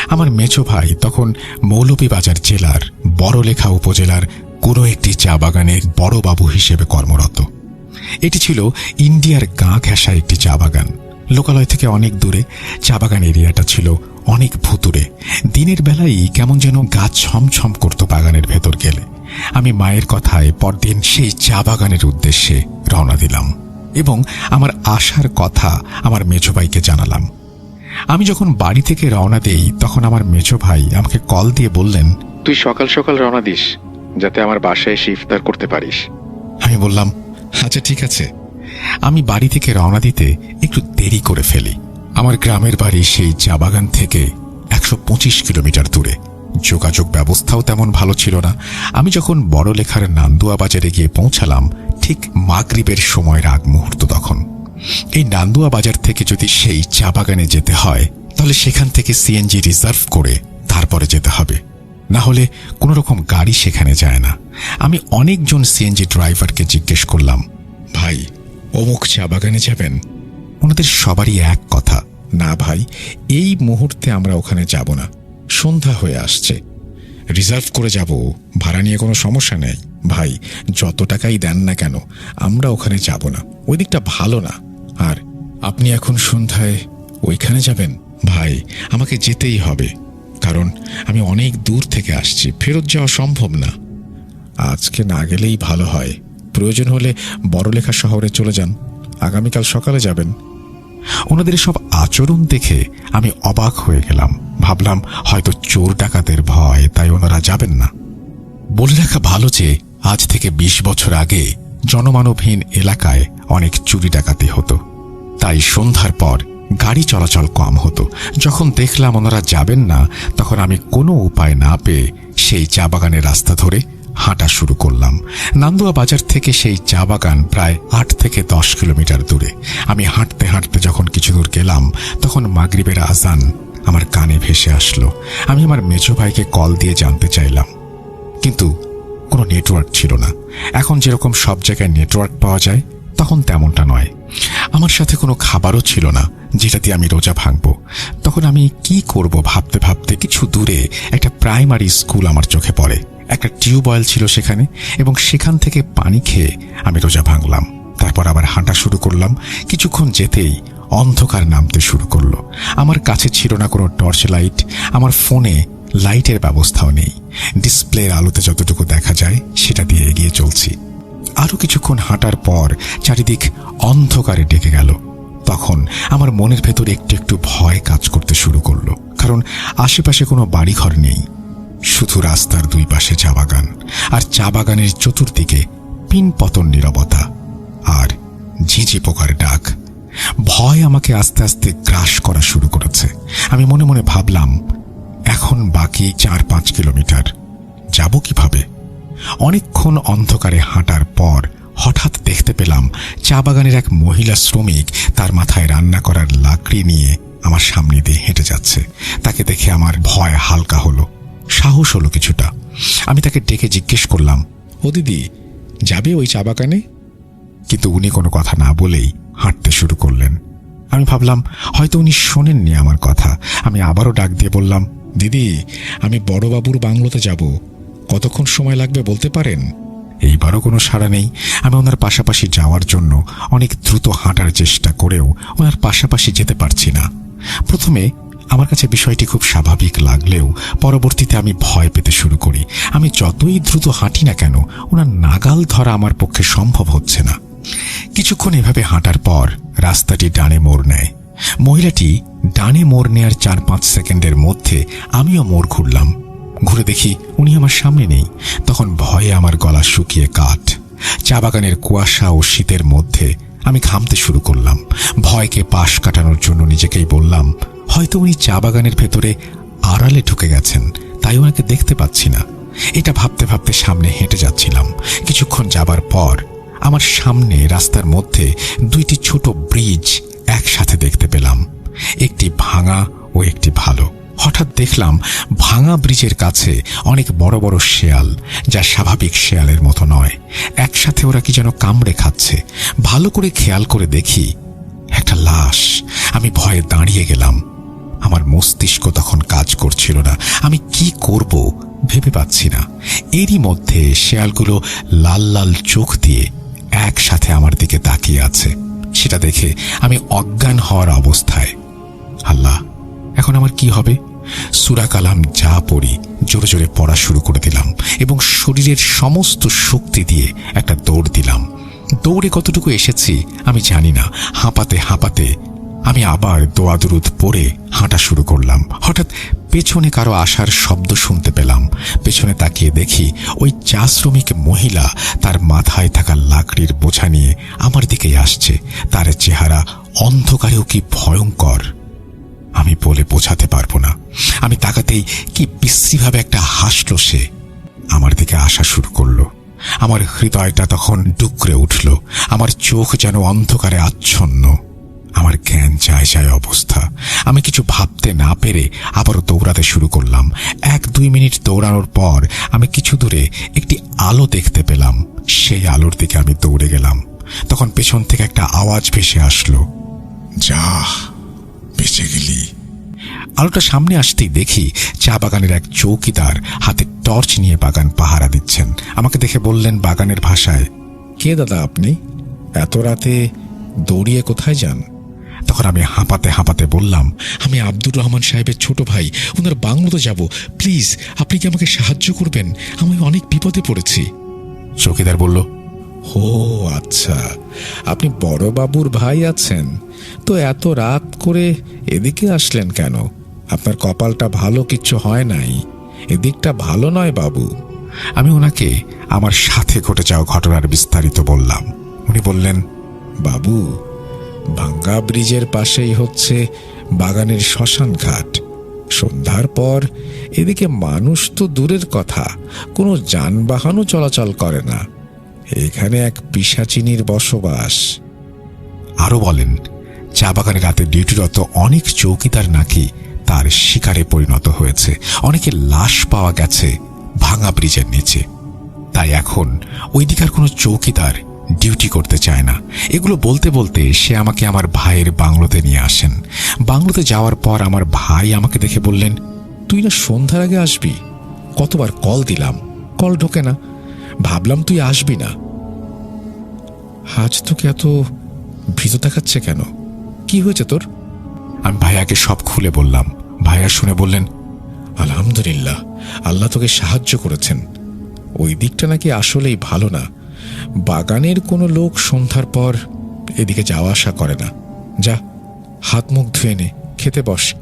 [SPEAKER 1] আমার মেজো ভাই তখন মৌলভীবাজার জেলার বড়লেখা উপজেলার কোনো একটি চা বাগানে বড় বাবু হিসেবে কর্মরত। এটি ছিল ইন্ডিয়ার গা ঘেঁষা একটি চা বাগান। লোকালয় থেকে অনেক দূরে। চা বাগান এরিয়াটা ছিল অনেক ভুতুরে। দিনের বেলায় কেমন যেন গা ছমছম করত বাগানের ভেতর গেলে। আমি মায়ের কথায় পরদিন সেই চা বাগানের উদ্দেশ্যে রওনা দিলাম এবং আমার আসার কথা আমার মেজো ভাইকে জানালাম। আমি যখন বাড়ি থেকে রওনা দেই, তখন আমার মেজো ভাই আমাকে কল দিয়ে বললেন,
[SPEAKER 3] তুই সকাল সকাল রওনা দিস, যাতে আমার বাসায় এসে ইফতার করতে পারিস।
[SPEAKER 1] আমি বললাম, আচ্ছা ঠিক আছে। আমি বাড়ি থেকে রওনা দিতে একটু দেরি করে ফেলি। আমার গ্রামের বাড়ি সেই চা বাগান থেকে ১২৫ কিলোমিটার দূরে। যোগাযোগ ব্যবস্থাও তেমন ভালো ছিল না। আমি যখন বড়লেখার নান্দুয়া বাজারে গিয়ে পৌঁছালাম, ঠিক মাগরিবের সময়ের আগ মুহূর্ত তখন। এই নান্দুয়া বাজার থেকে যদি সেই চা বাগানে যেতে হয়, তাহলে সেখান থেকে সিএনজি রিজার্ভ করে তারপরে যেতে হবে, না হলে কোনো রকম গাড়ি সেখানে যায় না। আমি অনেকজন সিএনজি ড্রাইভারকে জিজ্ঞেস করলাম, ভাই অমুক চা বাগানে যাবেন? ওনাদের সবারই এক কথা, না ভাই, এই মুহূর্তে আমরা ওখানে যাব না, সন্ধ্যা হয়ে আসছে, রিজার্ভ করে যাব, ভাড়া নিয়ে কোনো সমস্যা নেই। ভাই যত টাকাই দেন না কেন, আমরা ওখানে যাব না, ওই দিকটা ভালো না। আর আপনি এখন সন্ধ্যায় ওইখানে যাবেন? ভাই আমাকে যেতেই হবে, কারণ আমি অনেক দূর থেকে আসছি, ফেরত যাওয়া সম্ভব না। আজকে না গেলেই ভালো হয়, প্রয়োজন হলে বড়লেখা শহরে চলে যান, আগামীকাল সকালে যাবেন। ওনাদের সব আচরণ দেখে আমি অবাক হয়ে গেলাম। ভাবলাম হয়তো চোর ডাকাতের ভয়, তাই ওনারা যাবেন না। বলে রাখা ভালো যে আজ থেকে ২০ বছর আগে জনমানবহীন এলাকায় অনেক চুরি ডাকাতি হতো, তাই সন্ধ্যার পর গাড়ি চলাচল কম হতো। যখন দেখলাম ওনারা যাবেন না, তখন আমি কোনো উপায় না পেয়ে সেই চা বাগানের রাস্তা ধরে হাঁটা শুরু করলাম। নান্দুয়া বাজার থেকে সেই চা বাগান প্রায় ৮ থেকে ১০ কিলোমিটার দূরে। আমি হাঁটতে হাঁটতে যখন কিছু দূর গেলাম, তখন মাগরিবের আজান আমার কানে ভেসে আসলো। আমি আমার মেজো ভাইকে কল দিয়ে জানতে চাইলাম, কিন্তু কোনো নেটওয়ার্ক ছিল না। এখন যেরকম সব জায়গায় নেটওয়ার্ক পাওয়া যায়, তখন তেমনটা নয়। আমার সাথে কোনো খাবারও ছিল না যেটা দিয়ে আমি রোজা ভাঙব। তখন আমি কি করব ভাবতে ভাবতে কিছু দূরে একটা প্রাইমারি স্কুল আমার চোখে পড়ে। একটা টিউবওয়েল ছিল সেখানে, এবং সেখান থেকে পানি খেয়ে আমি রোজা ভাঙলাম। তারপর আবার হাঁটা শুরু করলাম। কিছুক্ষণ যেতেই অন্ধকার নামতে শুরু করলো। আমার কাছে ছিল না কোনো টর্চ লাইট, আমার ফোনে লাইটের ব্যবস্থাও নেই। ডিসপ্লের আলোতে যতটুকু দেখা যায় সেটা দিয়ে এগিয়ে চলছি। আরো কিছুক্ষণ হাঁটার পর চারিদিক অন্ধকারে ডেকে গেল। তখন আমার মনের ভেতর একটু একটু ভয় কাজ করতে শুরু করলো, কারণ আশেপাশে কোনো বাড়িঘর নেই, শুধু রাস্তার দুই পাশে চা বাগান, আর চা বাগানের চতুর্দিকে পিনপতন নীরবতা আর ঝিঁঝি পোকার ডাক। ভয় আমাকে আস্তে আস্তে গ্রাস করা শুরু করেছে। আমি মনে মনে ভাবলাম, এখন বাকি 4-5 কিলোমিটার, যাব কিভাবে? অনেকক্ষণ অন্ধকারে হাঁটার পর হঠাৎ দেখতে পেলাম চা বাগানের এক মহিলা শ্রমিক তার মাথায় রান্না করার লাকড়ি নিয়ে আমার সামনে দিয়ে হেঁটে যাচ্ছে। তাকে দেখে আমার ভয় হালকা হলো, সাহস হলো কিছুটা। আমি তাকে ডেকে জিজ্ঞেস করলাম,
[SPEAKER 2] ও দিদি, যাবে ওই চা বাগানে?
[SPEAKER 1] কিন্তু উনি কোনো কথা না বলেই হাঁটতে শুরু করলেন। আমি ভাবলাম হয়তো উনি শোনেননি আমার কথা। আমি আবারও ডাক দিয়ে বললাম,
[SPEAKER 2] দিদি, আমি বড়বাবুর বাংলোতে যাব, কতক্ষণ সময় লাগবে বলতে পারেন?
[SPEAKER 1] এইবারও কোনো সাড়া নেই। আমি ওনার পাশাপাশি যাওয়ার জন্য অনেক দ্রুত হাঁটার চেষ্টা করেও ওনার পাশাপাশি যেতে পারছি না। প্রথমে আমার কাছে বিষয়টি খুব স্বাভাবিক লাগলেও পরবর্তীতে আমি ভয় পেতে শুরু করি। আমি যতই দ্রুত হাঁটি না কেন, ওনার নাগাল ধরা আমার পক্ষে সম্ভব হচ্ছে না। কিছুক্ষণ এভাবে হাঁটার পর রাস্তাটি ডানে মোড় নেয়। মহিলাটি ডানে মোড় নেয়ার 4-5 সেকেন্ডের মধ্যে আমিও মোড় ঘুরলাম। ঘুরে দেখি উনি আমার সামনে নেই। তখন ভয়ে আমার গলা শুকিয়ে কাঠ। চা বাগানের কুয়াশা ও শীতের মধ্যে আমি ঘামতে শুরু করলাম। ভয়কে পাশ কাটানোর জন্য নিজেকেই বললাম, হয়তো উনি চা বাগানের ভেতরে আড়ালে ঢুকে গেছেন, তাই ওনাকে দেখতে পাচ্ছি না। এটা ভাবতে ভাবতে সামনে হেঁটে যাচ্ছিলাম। কিছুক্ষণ যাবার পর আমার সামনে রাস্তার মধ্যে 2টি ছোট ব্রিজ একসাথে দেখতে পেলাম, একটি ভাঙা ও একটি ভালো। হঠাৎ দেখলাম ভাঙা ব্রিজের কাছে অনেক বড় বড় শেয়াল, যা স্বাভাবিক শেয়ালের মতো নয়। একসাথে ওরা কি যেন কামড়ে খাচ্ছে। ভালো করে খেয়াল করে দেখি একটা লাশ। আমি ভয়ে দাঁড়িয়ে গেলাম। আমার মস্তিষ্ক তখন কাজ করছিল না। আমি কি করব ভেবে পাচ্ছি না। এরই মধ্যে শেয়ালগুলো লাল লাল চোখ দিয়ে একসাথে আমার দিকে তাকিয়ে আছে। সেটা দেখে আমি অজ্ঞান হওয়ার অবস্থায়। আল্লাহ, এখন আমার কি হবে? সূরা কালাম যা পড়ি জোরে জোরে পড়া শুরু করে দিলাম এবং শরীরের সমস্ত শক্তি দিয়ে একটা দৌড় দিলাম। দৌড়ে কতটুকু এসেছি আমি জানি না। হাঁপাতে হাঁপাতে আমি আবার দোয়া দুরুদ পড়ে হাঁটা শুরু করলাম। হঠাৎ পেছনে কারো আসার শব্দ শুনতে পেলাম। পেছনে তাকিয়ে দেখি ওই চা শ্রমিক মহিলা তার মাথায় থাকা লাকড়ির বোঝা নিয়ে আমার দিকেই আসছে। তার চেহারা অন্ধকারেও কি ভয়ঙ্কর আমি বলে বোঝাতে পারবো না। আমি তাকাতেই কি বিশ্রীভাবে একটা হাসলো সে। আমার দিকে আসা শুরু করলো। আমার হৃদয়টা তখন ডুকরে উঠল। আমার চোখ যেন অন্ধকারে আচ্ছন্ন। আমার জ্ঞান যায় যায় অবস্থা। আমি কিছু ভাবতে না পেরে আবারও দৌড়াতে শুরু করলাম। 1-2 মিনিট দৌড়ানোর পর আমি কিছু দূরে একটি আলো দেখতে পেলাম। সেই আলোর দিকে আমি দৌড়ে গেলাম। তখন পেছন থেকে একটা আওয়াজ ভেসে আসলো, যা, বেঁচে গেলি। আলোটা সামনে আসতেই দেখি চা বাগানের এক চৌকিদার হাতে টর্চ নিয়ে বাগান পাহারা দিচ্ছেন। আমাকে দেখে বললেন বাগানের ভাষায়,
[SPEAKER 2] কে দাদা আপনি? এত রাতে দৌড়িয়ে কোথায় যান?
[SPEAKER 1] তখন আমি হাঁপাতে হাঁপাতে বললাম,
[SPEAKER 2] আমি আব্দুর রহমান সাহেবের ছোট ভাই, ওনার বাংলোতে যাব। প্লিজ, আপনি কি আমাকে সাহায্য করবেন? আমি অনেক বিপদে পড়েছি।
[SPEAKER 1] চৌকিদার বলল,
[SPEAKER 2] ও আচ্ছা, আপনি বড়বাবুর ভাই আছেন তো এত রাত করে এদিকে আসলেন কেন? আপনার কপালটা ভালো, কিচ্ছু হয় নাই। এদিকটা ভালো নয় বাবু।
[SPEAKER 1] আমি ওনাকে আমার সাথে ঘটে যাওয়া ঘটনার বিস্তারিত বললাম। উনি বললেন,
[SPEAKER 2] বাবু, ভাঙ্গা ব্রিজের পাশেই হচ্ছে বাগানের শ্মশান ঘাট। সন্ধ্যার পর এদিকে মানুষ তো দূরের কথা, কোনো যানবাহনও চলাচল করে না। এখানে এক পিশাচিনীর বসবাস।
[SPEAKER 1] আরো বলেন, চা বাগানে রাতে ডিউটিরত অনেক চৌকিদার নাকি তার শিকারে পরিণত হয়েছে। অনেকে লাশ পাওয়া গেছে ভাঙা ব্রিজের নিচে। তাই এখন ওইদিকার কোনো চৌকিদার ডিউটি করতে চায় না। এগুলো বলতে বলতে সে আমাকে আমার ভাইয়ের বাংলোতে নিয়ে আসেন। বাংলোতে যাওয়ার পর আমার ভাই আমাকে দেখে বললেন,
[SPEAKER 2] তুই না সন্ধ্যার আগে আসবি? কতবার কল দিলাম, কল ঢোকে না। ভাবলাম তুই আসবি না। আজ তোকে এত ভীত দেখাচ্ছে কেন? কি হয়েছে তোর?
[SPEAKER 1] আমি ভাইয়াকে সব খুলে বললাম। ভাইয়া শুনে বললেন,
[SPEAKER 2] আলহামদুলিল্লাহ, আল্লাহ তোকে সাহায্য করেছেন। ওই দিকটা নাকি আসলেই ভালো না। বাগানের কোনো লোক সন্ধ্যার পর এদিকে যাওয়া আসা করে না। যা, হাত মুখ ধুয়ে নে, খেতে বস।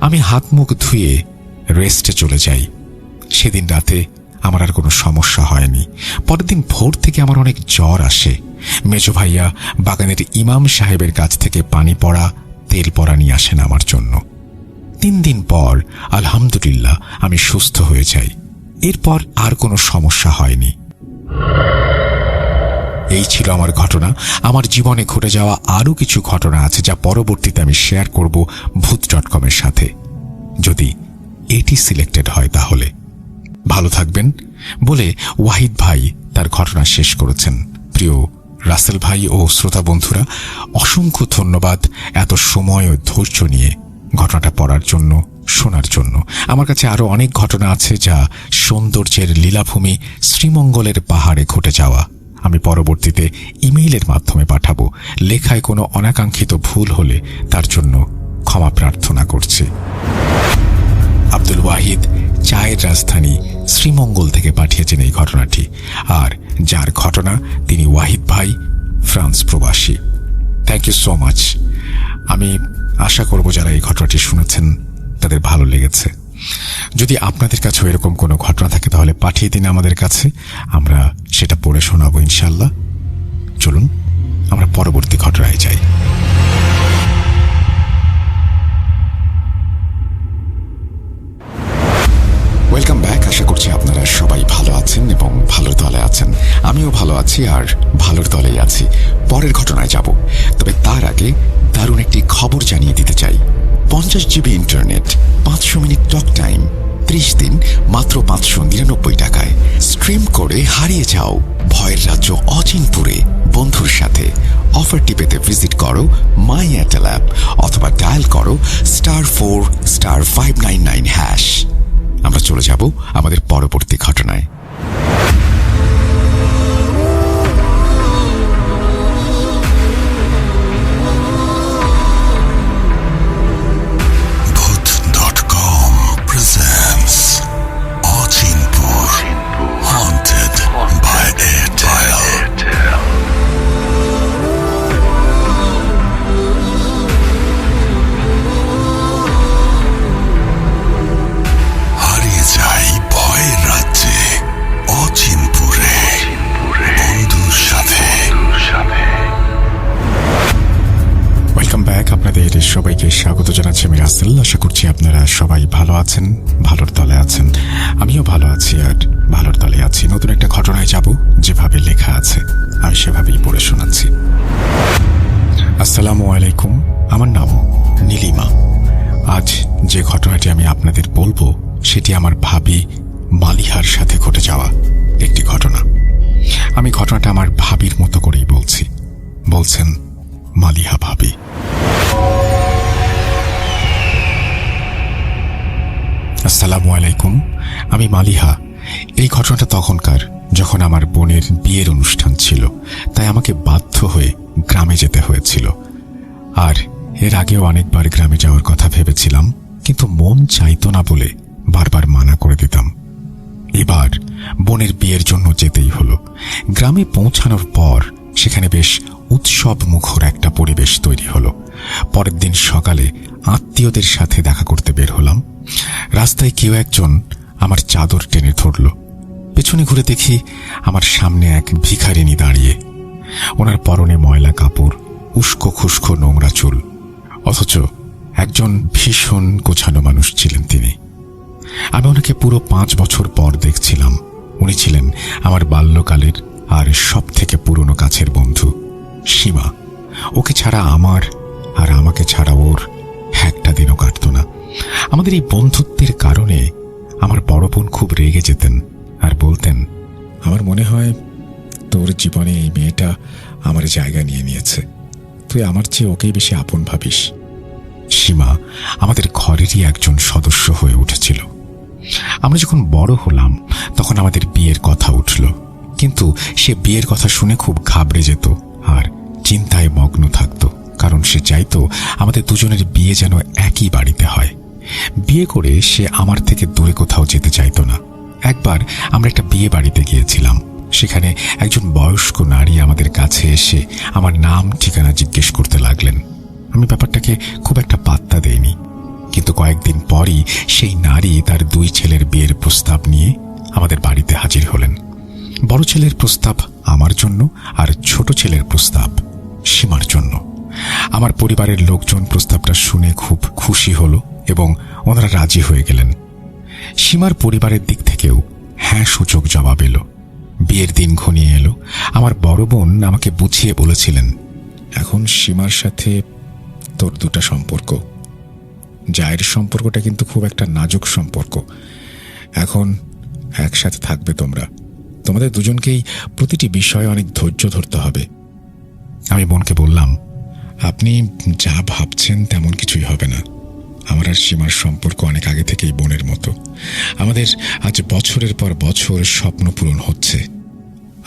[SPEAKER 1] আমি হাত মুখ ধুয়ে রেস্টে চলে যাই। সেদিন রাতে আমার আর কোনো সমস্যা হয়নি। পরের দিন ভোর থেকে আমার অনেক জ্বর আসে। মেজ ভাইয়া বাগানের ইমাম সাহেবের কাছ থেকে পানি পড়া, তেল পড়া নিয়ে আসেন আমার জন্য। 3 দিন পর আলহামদুলিল্লাহ আমি সুস্থ হয়ে যাই। এরপর আর কোনো সমস্যা হয়নি। এই ছিল আমার ঘটনা। আমার জীবনে ঘটে যাওয়া আরও কিছু ঘটনা আছে যা পরবর্তীতে আমি শেয়ার করব ভূত.com-এর সাথে, যদি এটি সিলেক্টেড হয় তাহলে। ভালো থাকবেন বলে ওয়াহিদ ভাই তার ঘটনা শেষ করেছেন। প্রিয় রাসেল ভাই ও শ্রোতা বন্ধুরা, অসংখ্য ধন্যবাদ এত সময় ও ধৈর্য নিয়ে ঘটনাটা পড়ার জন্য, শোনার জন্য। আমার কাছে আরও অনেক ঘটনা আছে যা সৌন্দর্যের লীলাভূমি শ্রীমঙ্গলের পাহাড়ে ঘটে যাওয়া। আমি পরবর্তীতে ইমেইলের মাধ্যমে পাঠাবো। লেখায় কোনো অনাকাঙ্ক্ষিত ভুল হলে তার জন্য ক্ষমা প্রার্থনা করছি। আব্দুল ওয়াহিদ চায়ের রাজধানী শ্রীমঙ্গল থেকে পাঠিয়েছেন এই ঘটনাটি, আর যার ঘটনা তিনি ওয়াহিদ ভাই, ফ্রান্স প্রবাসী। Thank you so much. আমি আশা করব যারা এই ঘটনাটি শুনেছেন তাদের ভালো লেগেছে। যদি আপনাদের কাছেও এরকম কোনো ঘটনা থাকে তাহলে পাঠিয়ে দিন আমাদের কাছে, আমরা সেটা পড়ে শোনাবো ইনশাল্লাহ। চলুন আমরা পরবর্তী ঘটনায় যাই। Welcome back. আশা করছি আপনারা সবাই ভালো আছেন এবং ভালোর দলে আছেন। আমিও ভালো আছি আর ভালোর দলেই আছি। পরের ঘটনায় যাব, তবে তার আগে দারুণ একটি খবর জানিয়ে দিতে চাই। 50 GB internet, 500 minute talk time, 30 দিন মাত্র 599 টাকায়। স্ট্রিম করে হারিয়ে যাও ভয়ের রাজ্য অচিনপুরে বন্ধুর সাথে। অফারটি পেতে ভিজিট করো মাই এয়ারটেল অ্যাপ অথবা ডায়াল করো *4*599#। আমরা চলে যাব আমাদের পরবর্তী ঘটনায়।
[SPEAKER 4] ভূত.com presents Achinpur haunted by Airtel। হারিয়ে যাই ভয়ের রাজ্যে অচিনপুরে বন্ধুর সাথে।
[SPEAKER 1] Welcome back. আপনাদের সবাইকে স্বাগত জানাচ্ছি আমি রাসেল। আশা করছি আপনারা সবাই ভালো আছেন, ভালোর দলে আছেন। আমিও ভালো আছি আর ভালোর দলে আছি। নতুন একটা ঘটনায় যাব, যেভাবে লেখা আছে আমি সেভাবেই পড়ে শোনাচ্ছি। আসসালামু আলাইকুম, আমার নাম নীলিমা। আজ যে ঘটনাটি আমি আপনাদের বলবো সেটি আমার ভাবি মালিহার সাথে ঘটে যাওয়া একটি ঘটনা। আমি ঘটনাটা আমার ভাবির মতো করেই বলছি। বলছেন মালিহা ভাবি। আসসালামু আলাইকুম, আমি মালিহা। এই ঘটনাটা তখনকার, যখন আমার বোনের বিয়ের অনুষ্ঠান ছিল, তাই আমাকে বাধ্য হয়ে গ্রামে যেতে হয়েছিল। আর এর আগেও অনেকবার গ্রামে যাওয়ার কথা ভেবেছিলাম, কিন্তু মন চাইতো না বলে বারবার মানা করে দিতাম। এবার বোনের বিয়ের জন্য যেতেই হলো। গ্রামে পৌঁছানোর পর সেখানে বেশ উৎসব মুখর একটা পরিবেশ তৈরি হলো। পরের দিন সকালে আত্মীয়দের সাথে দেখা করতে বের হলাম। রাস্তায় কেউ একজন আমার চাদর টেনে ধরল। পেছনে ঘুরে দেখি আমার সামনে এক ভিখারিনী দাঁড়িয়ে। ওনার পরনে ময়লা কাপড়, উস্কো খুস্কো নোংরা চুল, অথচ একজন ভীষণ গোছানো মানুষ ছিলেন তিনি। আমি ওনাকে পুরো 5 বছর পর দেখছিলাম। উনি ছিলেন আমার বাল্যকালের আর সব থেকে পুরনো কাছের বন্ধু সীমা। ওকে ছাড়া আমার আর আমাকে ছাড়া ওর একটা দিনও কাটত না। আমাদের এই বন্ধুত্বের কারণে আমার বড় বোন খুব রেগে যেতেন আর বলতেন,
[SPEAKER 2] আমার মনে হয় তোর জীবনে এই মেয়েটা আমার জায়গা নিয়ে নিয়েছে। তুই আমার চেয়ে ওকেই বেশি আপন ভাবিস।
[SPEAKER 1] সীমা আমাদের ঘরেরই একজন সদস্য হয়ে উঠেছিল। আমরা যখন বড় হলাম তখন আমাদের বিয়ের কথা উঠল, কিন্তু সে বিয়ের কথা শুনে খুব ঘাবড়ে যেত আর চিন্তায় মগ্ন থাকত, কারণ সে চাইতো আমাদের দুজনের বিয়ে যেন একই বাড়িতে হয়। বিয়ে করে সে আমার থেকে দূরে কোথাও যেতে চাইতো না। একবার আমরা একটা বিয়ে বাড়িতে গিয়েছিলাম। সেখানে একজন বয়স্ক নারী আমাদের কাছে এসে আমার নাম ঠিকানা জিজ্ঞেস করতে লাগলেন। আমি ব্যাপারটাকে খুব একটা পাত্তা দেইনি, কিন্তু কয়েকদিন পরই সেই নারী তার 2 ছেলের বিয়ের প্রস্তাব নিয়ে আমাদের বাড়িতে হাজির হলেন। বড় ছেলের প্রস্তাব আমার জন্য আর ছোট ছেলের প্রস্তাব সীমার জন্য। আমার পরিবারের লোকজন প্রস্তাবটা শুনে খুব খুশি হলো এবং ওনারা রাজি হয়ে গেলেন। সীমার পরিবারের দিক থেকেও হ্যাঁ সূচক জবাব এলো। বিয়ের দিন ঘনিয়ে এলো। আমার বড় বোন আমাকে বুঝিয়ে বলেছিলেন,
[SPEAKER 2] এখন সীমার সাথে তোর 2টা সম্পর্ক। জায়ের সম্পর্কটা কিন্তু খুব একটা নাজুক সম্পর্ক। এখন একসাথে থাকবে তোমরা। তোমাদের দুজনকেই প্রতিটি বিষয়ে অনেক ধৈর্য ধরতে হবে।
[SPEAKER 1] আমি বোনকে বললাম,
[SPEAKER 2] আপনি যা ভাবছেন তেমন কিছুই হবে না। আমার আর সীমার সম্পর্ক অনেক আগে থেকেই বোনের মতো। আমাদের আজ বছরের পর বছর স্বপ্ন পূরণ হচ্ছে।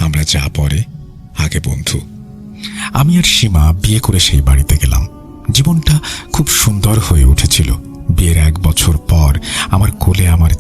[SPEAKER 2] আমরা যা পরে আগে বন্ধু।
[SPEAKER 1] আমি আর সীমা বিয়ে করে সেই বাড়িতে গেলাম। জীবনটা খুব সুন্দর হয়ে উঠেছিল। বিয়ের 1 বছর পর আমার কোলে আমার